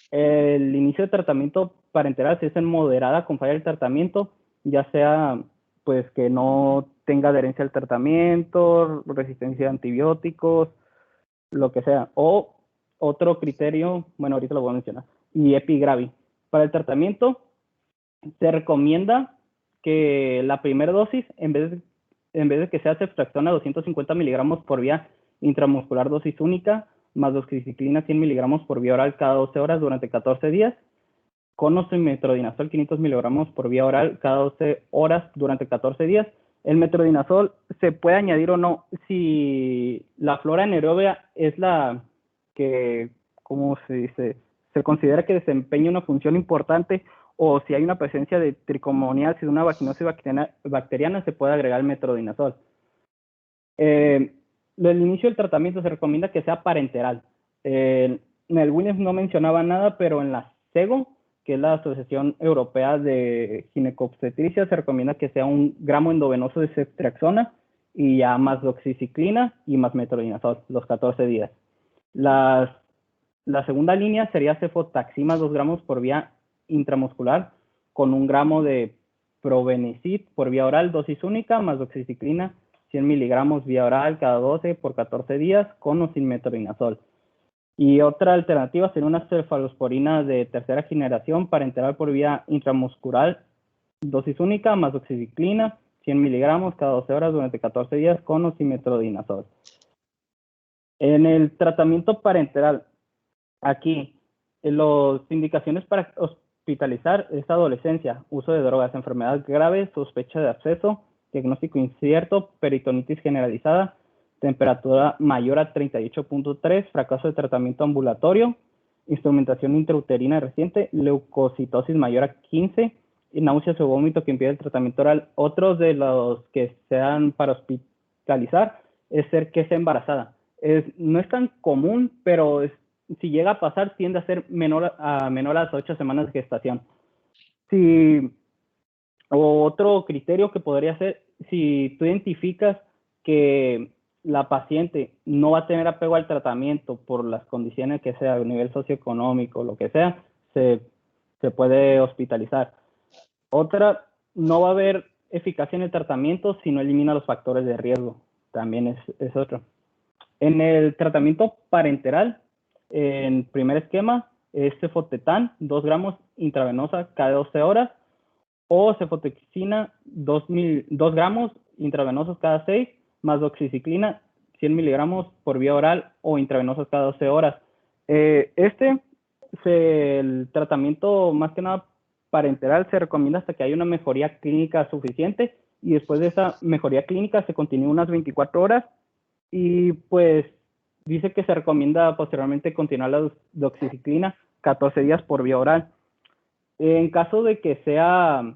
El inicio de tratamiento parenteral, si es en moderada con falla del tratamiento, ya sea pues que no tenga adherencia al tratamiento, resistencia a antibióticos, lo que sea. O otro criterio, bueno, ahorita lo voy a mencionar, y epigravi. Para el tratamiento se recomienda que la primera dosis, en vez de que sea ceftriaxona 250 miligramos por vía intramuscular dosis única, más doxiciclina 100 miligramos por vía oral cada 12 horas durante 14 días, con metrodinazol 500 miligramos por vía oral cada 12 horas durante 14 días. El metrodinazol se puede añadir o no si la flora anaerobia es la que, ¿cómo se dice? Se considera que desempeña una función importante, o si hay una presencia de tricomoniasis, una vaginosis bacteriana, se puede agregar el metrodinazol. El inicio del tratamiento se recomienda que sea parenteral. En el Williams no mencionaba nada, pero en la CEGO, que es la Asociación Europea de Ginecobstetricia, se recomienda que sea 1 gramo endovenoso de ceftriaxona y ya más doxiciclina y más metrodinazol, los 14 días. La segunda línea sería cefotaxima 2 gramos por vía intramuscular con 1 gramo de probenecid por vía oral, dosis única, más doxiciclina 100 miligramos vía oral cada 12 por 14 días con o sin metrodinazol. Y otra alternativa sería una cefalosporina de tercera generación parenteral por vía intramuscular, dosis única, más doxiciclina 100 miligramos cada 12 horas durante 14 días con o sin metrodinazol. En el tratamiento parenteral, aquí, las indicaciones para hospitalizar es adolescencia, uso de drogas, enfermedad grave, sospecha de absceso, diagnóstico incierto, peritonitis generalizada, temperatura mayor a 38.3, fracaso de tratamiento ambulatorio, instrumentación intrauterina reciente, leucocitosis mayor a 15, y náuseas o vómito que impide el tratamiento oral. Otros de los que sean para hospitalizar es ser que sea embarazada. No es tan común, pero si llega a pasar, tiende a ser menor a las 8 semanas de gestación. Otro criterio que podría ser, si tú identificas que la paciente no va a tener apego al tratamiento por las condiciones que sea, a nivel socioeconómico, lo que sea, se puede hospitalizar. Otra, no va a haber eficacia en el tratamiento si no elimina los factores de riesgo. También es otro. En el tratamiento parenteral, en primer esquema, es cefotetán, 2 gramos intravenosa cada 12 horas, o cefotexina, 2 gramos intravenosos cada 6, más doxiciclina, 100 miligramos por vía oral o intravenosos cada 12 horas. El tratamiento, más que nada parenteral, se recomienda hasta que haya una mejoría clínica suficiente, y después de esa mejoría clínica se continúa unas 24 horas, y pues dice que se recomienda posteriormente continuar la doxiciclina 14 días por vía oral. En caso de que sea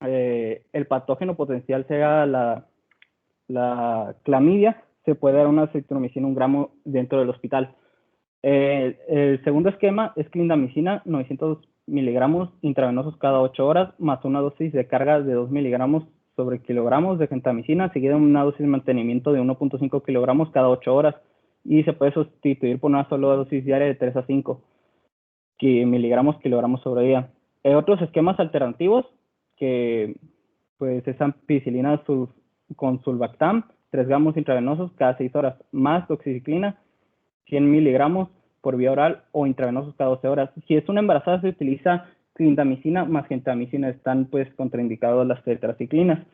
el patógeno potencial sea la clamidia, se puede dar una azithromicina 1 gramo dentro del hospital. El segundo esquema es clindamicina 900 miligramos intravenosos cada 8 horas, más una dosis de carga de 2 miligramos sobre kilogramos de gentamicina, seguida de una dosis de mantenimiento de 1.5 kilogramos cada 8 horas, y se puede sustituir por una sola dosis diaria de 3 a 5 miligramos kilogramos sobre día. Otros esquemas alternativos, que pues es ampicilina con sulbactam, 3 gramos intravenosos cada 6 horas, más doxiciclina, 100 miligramos por vía oral o intravenosos cada 12 horas. Si es una embarazada, se utiliza clindamicina más gentamicina, están pues contraindicados las tetraciclinas.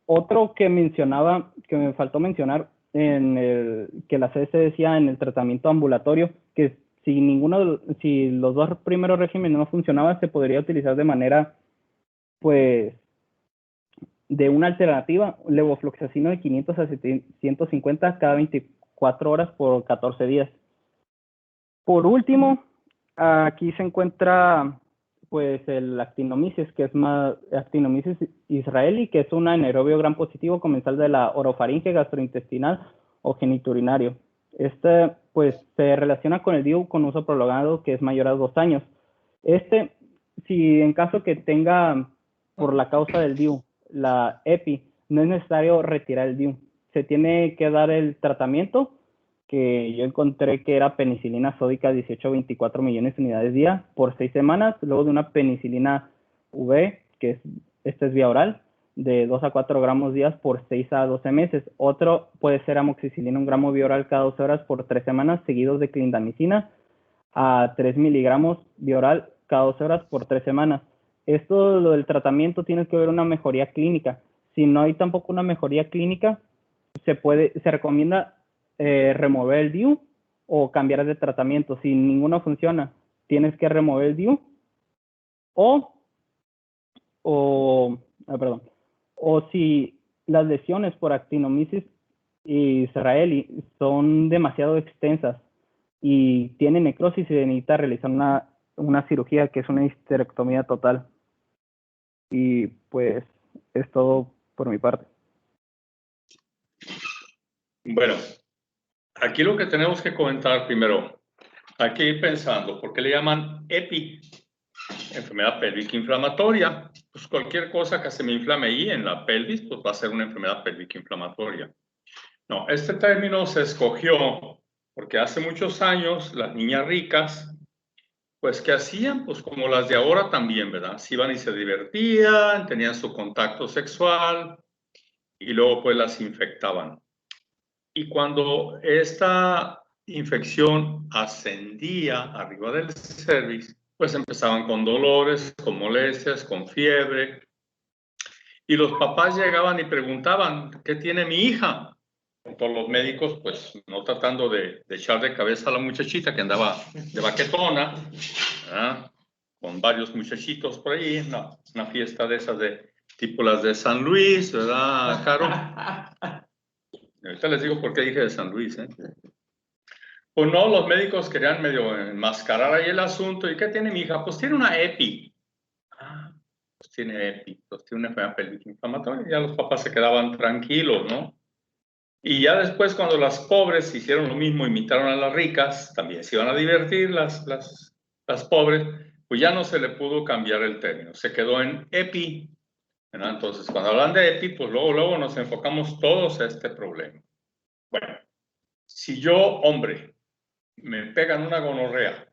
Otro que mencionaba, que me faltó mencionar, que la CDC decía en el tratamiento ambulatorio, que si los dos primeros regímenes no funcionaban, se podría utilizar de manera, pues, de una alternativa, levofloxacino de 500 a 750 cada 24 horas por 14 días. Por último, aquí se encuentra pues el actinomyces, que es más actinomyces israeli, que es un anaerobio gram positivo comensal de la orofaringe, gastrointestinal o genitourinario. Este pues se relaciona con el DIU con uso prolongado, que es mayor a 2 años. Si en caso que tenga por la causa del DIU la EPI, no es necesario retirar el DIU. Se tiene que dar el tratamiento, que yo encontré que era penicilina sódica 18 a 24 millones de unidades día por 6 semanas, luego de una penicilina V, que esta es vía oral, de 2 a 4 gramos días por 6 a 12 meses. Otro puede ser amoxicilina 1 gramo vía oral cada 12 horas por 3 semanas, seguidos de clindamicina a 3 miligramos vía oral cada 12 horas por 3 semanas. Esto, lo del tratamiento, tiene que ver una mejoría clínica. Si no hay tampoco una mejoría clínica, se recomienda remover el DIU o cambiar de tratamiento. Si ninguno funciona, tienes que remover el DIU o si las lesiones por actinomyces israeli son demasiado extensas y tienen necrosis, se necesita realizar una cirugía, que es una histerectomía total. Y pues es todo por mi parte. Bueno, aquí lo que tenemos que comentar primero, hay que ir pensando, ¿por qué le llaman EPI? Enfermedad pélvica inflamatoria. Pues cualquier cosa que se me inflame ahí en la pelvis, pues va a ser una enfermedad pélvica inflamatoria. No, este término se escogió porque hace muchos años las niñas ricas, pues, ¿qué hacían? Pues como las de ahora también, ¿verdad? Se iban y se divertían, tenían su contacto sexual y luego pues las infectaban. Y cuando esta infección ascendía arriba del cervix, pues empezaban con dolores, con molestias, con fiebre. Y los papás llegaban y preguntaban, ¿qué tiene mi hija? Todos los médicos, pues, no tratando de echar de cabeza a la muchachita que andaba de baquetona, ¿verdad? Con varios muchachitos por ahí, una fiesta de esas de tipo las de San Luis, ¿verdad, Caro? Ahorita les digo por qué dije de San Luis, ¿eh? Pues no, los médicos querían medio enmascarar ahí el asunto. ¿Y qué tiene mi hija? Pues tiene una EPI. Pues tiene EPI, pues tiene una enfermedad pélvica inflamatoria. Ya los papás se quedaban tranquilos, ¿no? Y ya después, cuando las pobres hicieron lo mismo, imitaron a las ricas, también se iban a divertir las pobres, pues ya no se le pudo cambiar el término, se quedó en EPI, ¿verdad? Entonces, cuando hablan de EPI, pues luego nos enfocamos todos a este problema. Bueno, si yo, hombre, me pegan una gonorrea,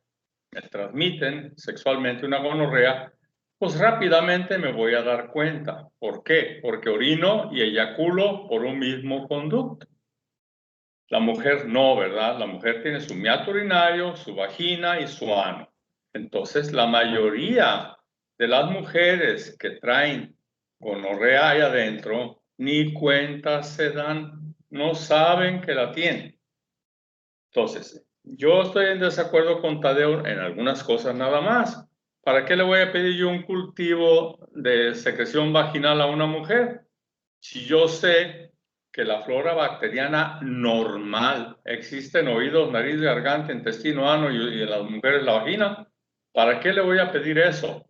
me transmiten sexualmente una gonorrea, pues rápidamente me voy a dar cuenta. ¿Por qué? Porque orino y eyaculo por un mismo conducto. La mujer no, ¿verdad? La mujer tiene su meato urinario, su vagina y su ano. Entonces, la mayoría de las mujeres que traen gonorrea ahí adentro, ni cuenta se dan, no saben que la tienen. Entonces, yo estoy en desacuerdo con Tadeo en algunas cosas nada más. ¿Para qué le voy a pedir yo un cultivo de secreción vaginal a una mujer? Si yo sé que la flora bacteriana normal existe en oídos, nariz, garganta, intestino, ano y en las mujeres la vagina, ¿para qué le voy a pedir eso?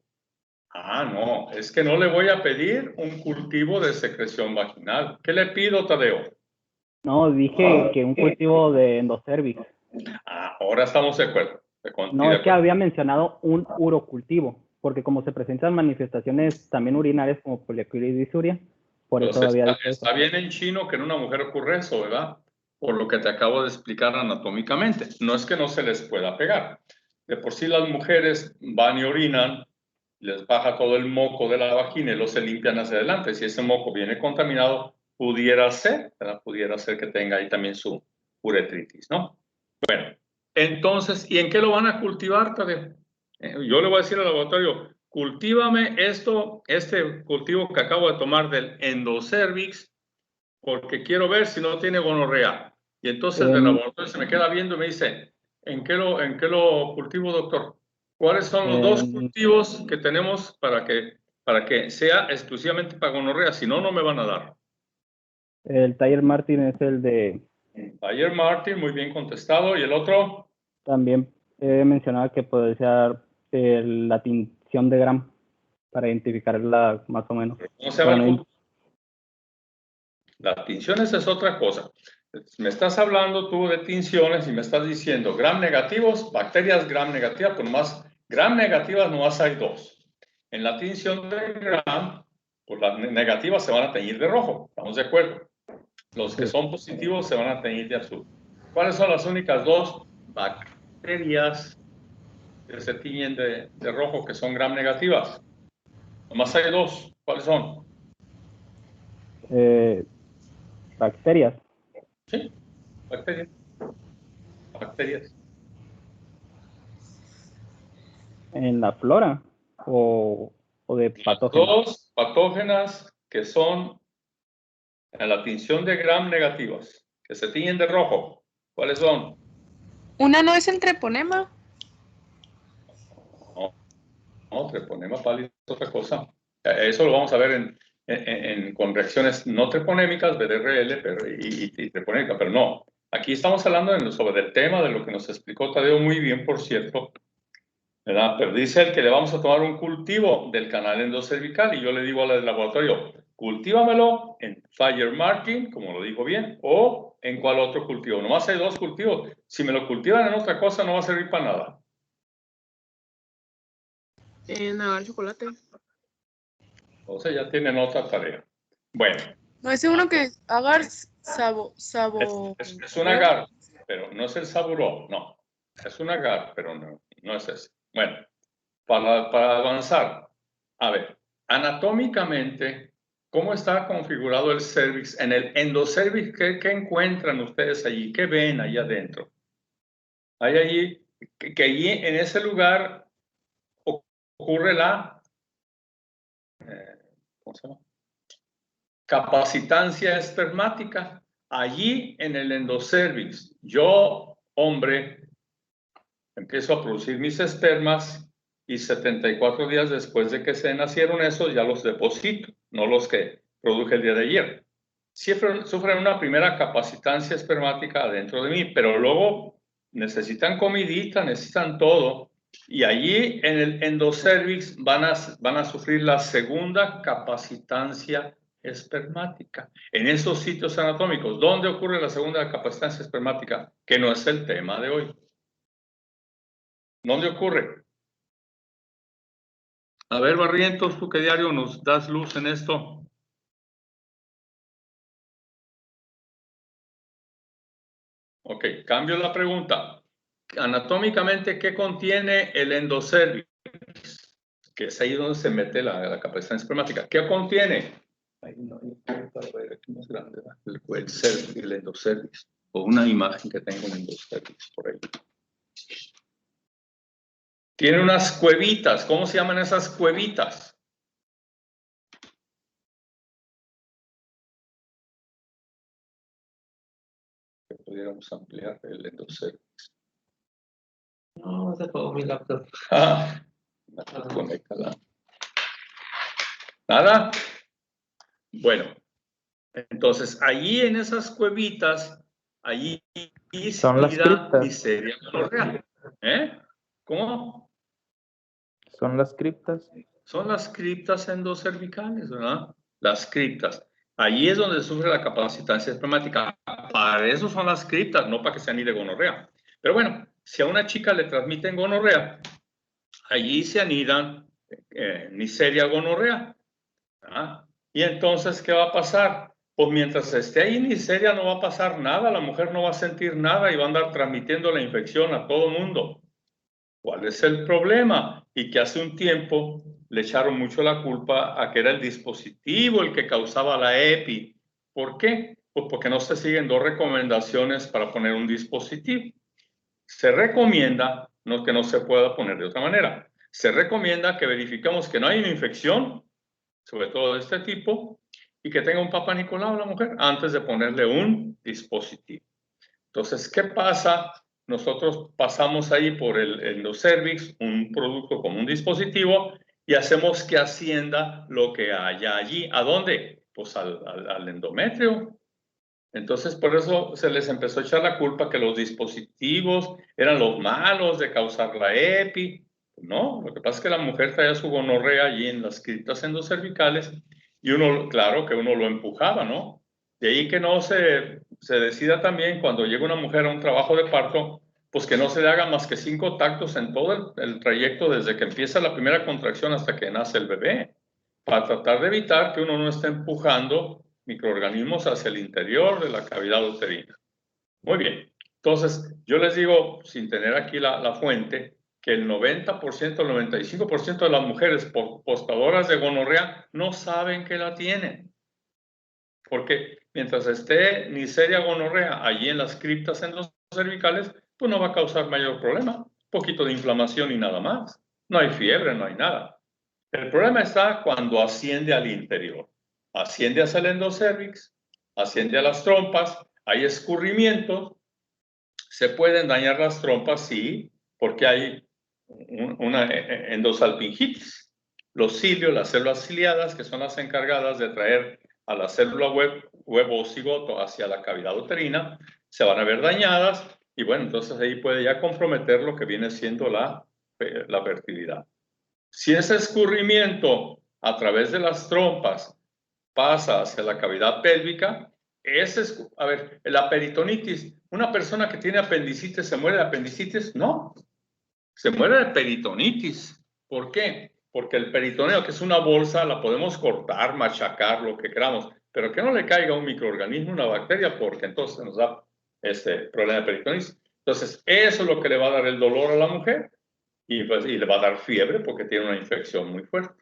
No, es que no le voy a pedir un cultivo de secreción vaginal. ¿Qué le pido, Tadeo? No, dije que un cultivo de endocervix. Ahora estamos de acuerdo. No, es que había mencionado un urocultivo, porque como se presentan manifestaciones también urinarias como poliaquilis y disuria, por eso había dicho eso. Está bien en chino que en una mujer ocurre eso, ¿verdad? Por lo que te acabo de explicar anatómicamente. No es que no se les pueda pegar. De por sí las mujeres van y orinan, les baja todo el moco de la vagina y lo se limpian hacia adelante. Si ese moco viene contaminado, pudiera ser, ¿verdad? Pudiera ser que tenga ahí también su uretritis, ¿no? Bueno, entonces, ¿y en qué lo van a cultivar, Tadeo? Yo le voy a decir al laboratorio, cultívame este cultivo que acabo de tomar del endocervix, porque quiero ver si no tiene gonorrea. Y entonces el laboratorio se me queda viendo y me dice, ¿En qué lo cultivo, doctor? ¿Cuáles son los dos cultivos que tenemos para que sea exclusivamente para gonorrea? Si no, no me van a dar. El Tiger Martin es el de... Tiger Martin, muy bien contestado. ¿Y el otro? También mencionaba que puede ser la tinción de Gram para identificarla más o menos. ¿Cómo se llama el Bueno, cultivo? Las tinciones es otra cosa. Me estás hablando tú de tinciones y me estás diciendo gram negativos, bacterias gram negativas, pero más gram negativas nomás hay dos. En la tinción de gram, pues las negativas se van a teñir de rojo, ¿estamos de acuerdo? Los que son positivos se van a teñir de azul. ¿Cuáles son las únicas dos bacterias que se tiñen de rojo que son gram negativas? Nomás hay dos. ¿Cuáles son? Bacterias. Sí, bacterias. Bacterias. ¿En la flora o de patógenos? Dos patógenas que son en la tinción de gram negativas, que se tiñen de rojo. ¿Cuáles son? ¿Una no es el treponema? No, treponema pálido es otra cosa. Eso lo vamos a ver con reacciones no treponémicas, BDRL y treponémica, pero no. Aquí estamos hablando sobre el tema de lo que nos explicó Tadeo muy bien, por cierto, ¿verdad? Pero dice él que le vamos a tomar un cultivo del canal endocervical y yo le digo al laboratorio, cultívamelo en Tiger Martin, como lo dijo bien, o en cuál otro cultivo. Nomás hay dos cultivos. Si me lo cultivan en otra cosa, no va a servir para nada. En agar chocolate. Entonces ya tienen otra tarea. Bueno. No, ese uno que agar sabo. Es un agar, pero no es el saburó, no. Es un agar, pero no es ese. Bueno, para avanzar, a ver, anatómicamente, ¿cómo está configurado el cervix? En el endocervix, ¿qué encuentran ustedes allí? ¿Qué ven allí adentro? Hay allí, que allí en ese lugar ocurre la, ¿cómo se llama? Capacitancia espermática. Allí en el endocervix, yo, hombre, empiezo a producir mis espermas y 74 días después de que se nacieron esos ya los deposito, no los que produje el día de ayer. Sufren una primera capacitancia espermática dentro de mí, pero luego necesitan comidita, necesitan todo. Y allí en el endocervix van a sufrir la segunda capacitancia espermática. En esos sitios anatómicos, ¿dónde ocurre la segunda capacitancia espermática? Que no es el tema de hoy. ¿Dónde ocurre? A ver, Barrientos, tú que diario nos das luz en esto. Ok, cambio la pregunta. Anatómicamente, ¿qué contiene el endocervix? Que es ahí donde se mete la capacidad espermática. ¿Qué contiene? Ahí no, para ver aquí más grande, el cervix, el endocervix. O una imagen que tengo en el endocervix por ahí. Tiene unas cuevitas. ¿Cómo se llaman esas cuevitas? Que pudiéramos ampliar el endocervix. No, se apagó mi laptop. Conéctala. ¿Nada? Bueno, entonces allí en esas cuevitas, allí son las criptas. Miseria gonorrea. ¿Cómo? Son las criptas. Son las criptas endocervicales, ¿verdad? Las criptas. Allí es donde sufre la capacitancia espermática. Para eso son las criptas, no para que se anide gonorrea. Pero bueno, si a una chica le transmiten gonorrea, allí se anidan Neisseria gonorrea. ¿Ah? Y entonces, ¿qué va a pasar? Pues mientras esté ahí Neisseria no va a pasar nada, la mujer no va a sentir nada y va a andar transmitiendo la infección a todo mundo. ¿Cuál es el problema? Y que hace un tiempo le echaron mucho la culpa a que era el dispositivo el que causaba la EPI. ¿Por qué? Pues porque no se siguen dos recomendaciones para poner un dispositivo. Se recomienda, no que no se pueda poner de otra manera, se recomienda que verifiquemos que no hay una infección, sobre todo de este tipo, y que tenga un Papá Nicolau la mujer antes de ponerle un dispositivo. Entonces, ¿qué pasa? nosotros pasamos ahí por el endocervix, un producto como un dispositivo, y hacemos que ascienda lo que haya allí. ¿A dónde? Pues al endometrio. Entonces, por eso se les empezó a echar la culpa que los dispositivos eran los malos de causar la EPI. No, lo que pasa es que la mujer traía su gonorrea allí en las criptas endocervicales y uno, claro, que uno lo empujaba, ¿no? De ahí que no se decida también cuando llega una mujer a un trabajo de parto, pues que no se le haga más que 5 tactos en todo el trayecto desde que empieza la primera contracción hasta que nace el bebé, para tratar de evitar que uno no esté empujando microorganismos hacia el interior de la cavidad uterina. Muy bien. Entonces, yo les digo, sin tener aquí la fuente, que el 90%, el 95% de las mujeres portadoras de gonorrea no saben que la tienen. Porque mientras esté Neisseria gonorrea allí en las criptas endocervicales, pues no va a causar mayor problema. Un poquito de inflamación y nada más. No hay fiebre, no hay nada. El problema está cuando asciende al interior. Asciende hacia el endocervix, asciende a las trompas, hay escurrimientos, se pueden dañar las trompas, sí, porque hay una endosalpingitis. Los cilios, las células ciliadas, que son las encargadas de traer a la célula huevo o cigoto hacia la cavidad uterina, se van a ver dañadas y bueno, entonces ahí puede ya comprometer lo que viene siendo la fertilidad. Si ese escurrimiento a través de las trompas pasa hacia la cavidad pélvica, a ver, la peritonitis, una persona que tiene apendicitis, ¿se muere de apendicitis? No, se muere de peritonitis. ¿Por qué? Porque el peritoneo, que es una bolsa, la podemos cortar, machacar, lo que queramos, pero que no le caiga un microorganismo, una bacteria, porque entonces nos da problema de peritonitis. Entonces, eso es lo que le va a dar el dolor a la mujer y le va a dar fiebre porque tiene una infección muy fuerte.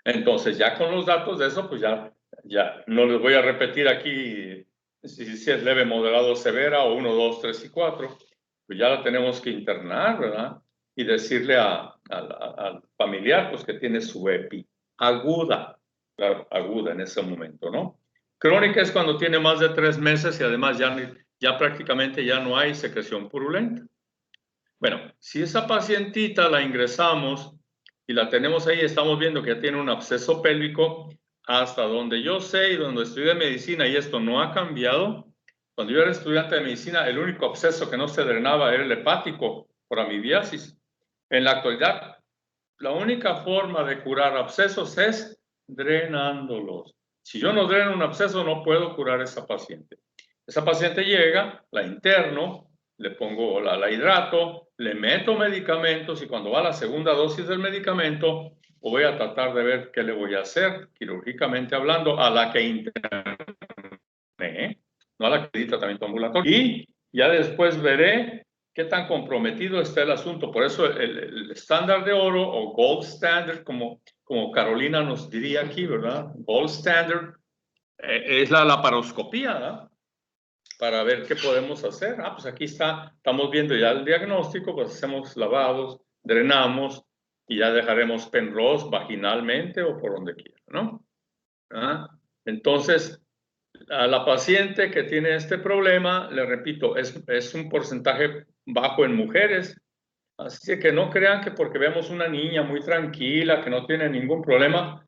Entonces, ya con los datos de eso, pues ya no les voy a repetir aquí si es leve, moderado, severa o 1, 2, 3 y 4. Pues ya la tenemos que internar, ¿verdad? Y decirle al familiar, pues que tiene su EPI aguda, claro, aguda en ese momento, ¿no? Crónica es cuando tiene más de 3 meses y además ya prácticamente ya no hay secreción purulenta. Bueno, si esa pacientita la ingresamos y la tenemos ahí, estamos viendo que tiene un absceso pélvico, hasta donde yo sé y donde estudié medicina, y esto no ha cambiado. Cuando yo era estudiante de medicina, el único absceso que no se drenaba era el hepático por amibiasis. En la actualidad, la única forma de curar abscesos es drenándolos. Si yo no dreno un absceso, no puedo curar a esa paciente. Esa paciente llega, la interno, le pongo la hidrato, le meto medicamentos y cuando va la segunda dosis del medicamento, voy a tratar de ver qué le voy a hacer, quirúrgicamente hablando, a la que interné, no a la que di tratamiento ambulatorio. Y ya después veré qué tan comprometido está el asunto. Por eso el estándar de oro o gold standard, como Carolina nos diría aquí, ¿verdad? Gold standard es la laparoscopía, ¿verdad? Para ver qué podemos hacer. Pues aquí estamos viendo ya el diagnóstico, pues hacemos lavados, drenamos y ya dejaremos Penrose vaginalmente o por donde quiera, ¿no? Entonces, a la paciente que tiene este problema, le repito, es un porcentaje bajo en mujeres, así que no crean que porque vemos una niña muy tranquila, que no tiene ningún problema,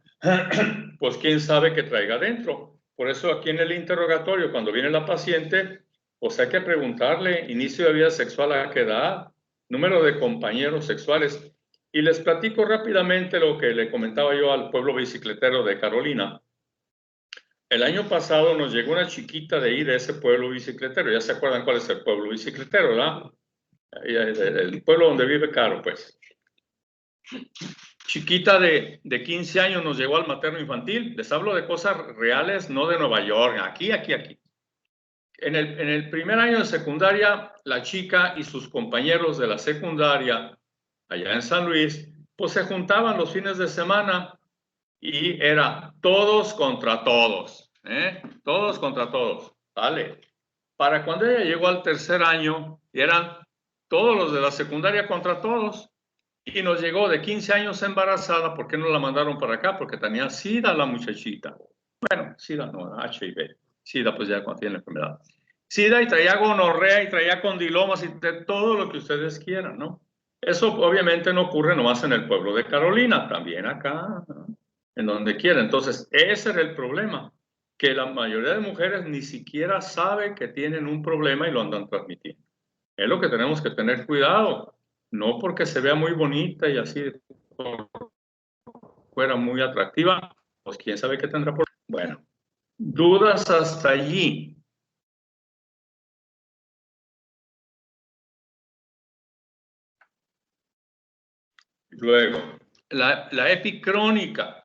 pues quién sabe qué traiga adentro. Por eso aquí en el interrogatorio, cuando viene la paciente, pues hay que preguntarle inicio de vida sexual a qué edad, número de compañeros sexuales. Y les platico rápidamente lo que le comentaba yo al pueblo bicicletero de Carolina. El año pasado nos llegó una chiquita de ahí, de ese pueblo bicicletero. Ya se acuerdan cuál es el pueblo bicicletero, ¿verdad? El pueblo donde vive Caro, pues. Chiquita de 15 años nos llegó al materno infantil. Les hablo de cosas reales, no de Nueva York. Aquí. En el primer año de secundaria, la chica y sus compañeros de la secundaria, allá en San Luis, pues se juntaban los fines de semana y era todos contra todos. Todos contra todos. Vale. Para cuando ella llegó al tercer año, eran todos los de la secundaria contra todos. Y nos llegó de 15 años embarazada. ¿Por qué no la mandaron para acá? Porque tenía SIDA la muchachita. Bueno, SIDA no, HIV. SIDA pues ya cuando tiene la enfermedad. SIDA y traía gonorrea y traía condilomas y de todo lo que ustedes quieran, ¿no? Eso obviamente no ocurre nomás en el pueblo de Carolina, también acá, ¿no? En donde quiera. Entonces, ese era el problema, que la mayoría de mujeres ni siquiera sabe que tienen un problema y lo andan transmitiendo. Es lo que tenemos que tener cuidado, no porque se vea muy bonita y así fuera muy atractiva, pues quién sabe qué tendrá por... Bueno, dudas hasta allí. Luego, la epicrónica.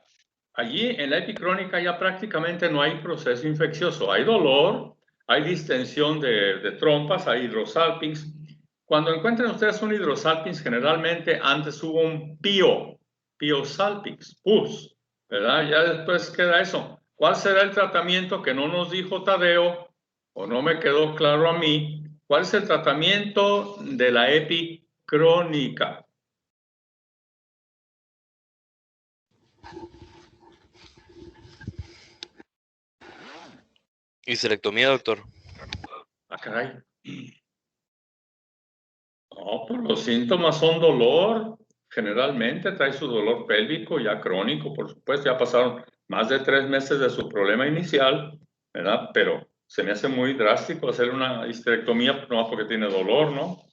Allí en la epicrónica ya prácticamente no hay proceso infeccioso. Hay dolor, hay distensión de trompas, hay hidrosalpinx. Cuando encuentren ustedes un hidrosalpinx, generalmente antes hubo un piosalpinx, pus, ¿verdad? Ya después queda eso. ¿Cuál será el tratamiento que no nos dijo Tadeo o no me quedó claro a mí? ¿Cuál es el tratamiento de la epicrónica? Histerectomía, doctor. Ah, caray. No, pues los síntomas son dolor. Generalmente trae su dolor pélvico ya crónico, por supuesto. Ya pasaron más de 3 meses de su problema inicial, ¿verdad? Pero se me hace muy drástico hacer una histerectomía no porque tiene dolor, ¿no?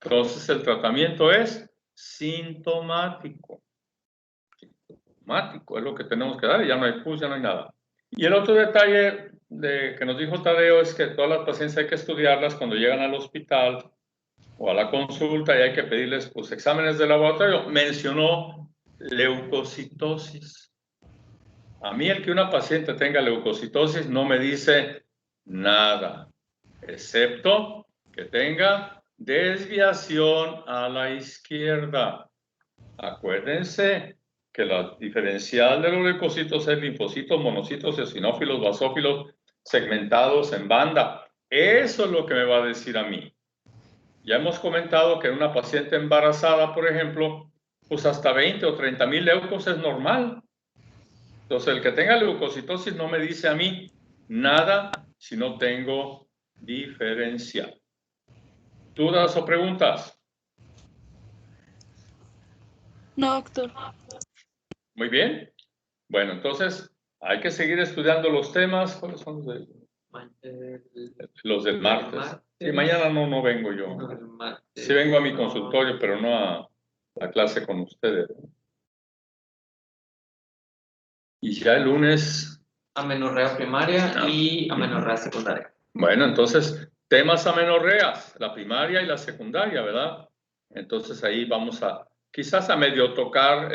Entonces el tratamiento es sintomático. Sintomático es lo que tenemos que dar y ya no hay pus, ya no hay nada. Y el otro detalle que nos dijo Tadeo es que todas las pacientes hay que estudiarlas cuando llegan al hospital o a la consulta y hay que pedirles pues, exámenes de laboratorio. Mencionó leucocitosis. A mí el que una paciente tenga leucocitosis no me dice nada, excepto que tenga desviación a la izquierda. Acuérdense que la diferencial de los leucocitos es linfocitos, monocitos, eosinófilos, basófilos segmentados en banda. Eso es lo que me va a decir a mí. Ya hemos comentado que en una paciente embarazada, por ejemplo, pues hasta 20 o 30 mil leucos es normal. Entonces, el que tenga leucocitosis no me dice a mí nada si no tengo diferencial. ¿Dudas o preguntas? No, doctor. Muy bien. Bueno, entonces hay que seguir estudiando los temas. ¿Cuáles son los del martes? Sí, mañana no vengo yo. Sí vengo a mi consultorio, pero no a la clase con ustedes. Y ya el lunes... Amenorrea primaria y amenorrea secundaria. Bueno, entonces, temas amenorreas, la primaria y la secundaria, ¿verdad? Entonces ahí vamos a, quizás a medio tocar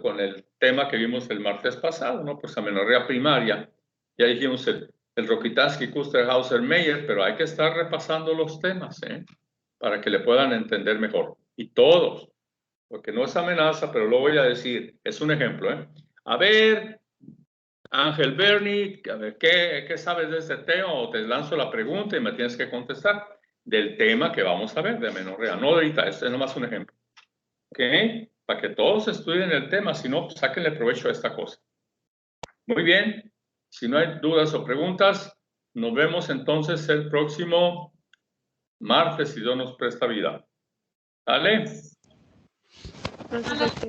con el tema que vimos el martes pasado, ¿no? Pues amenorrea primaria. Ya dijimos el Rokitansky, Kuster, Meyer, pero hay que estar repasando los temas, ¿eh? Para que le puedan entender mejor. Y todos, porque no es amenaza, pero lo voy a decir, es un ejemplo, ¿eh? A ver, Ángel Berni, a ver, ¿qué sabes de este tema? O te lanzo la pregunta y me tienes que contestar del tema que vamos a ver de amenorrea. No ahorita, este es nomás un ejemplo. ¿Ok? Para que todos estudien el tema, si no, pues sáquenle provecho a esta cosa. Muy bien. Si no hay dudas o preguntas, nos vemos entonces el próximo martes, si Dios nos presta vida. ¿Vale? Gracias, doctor.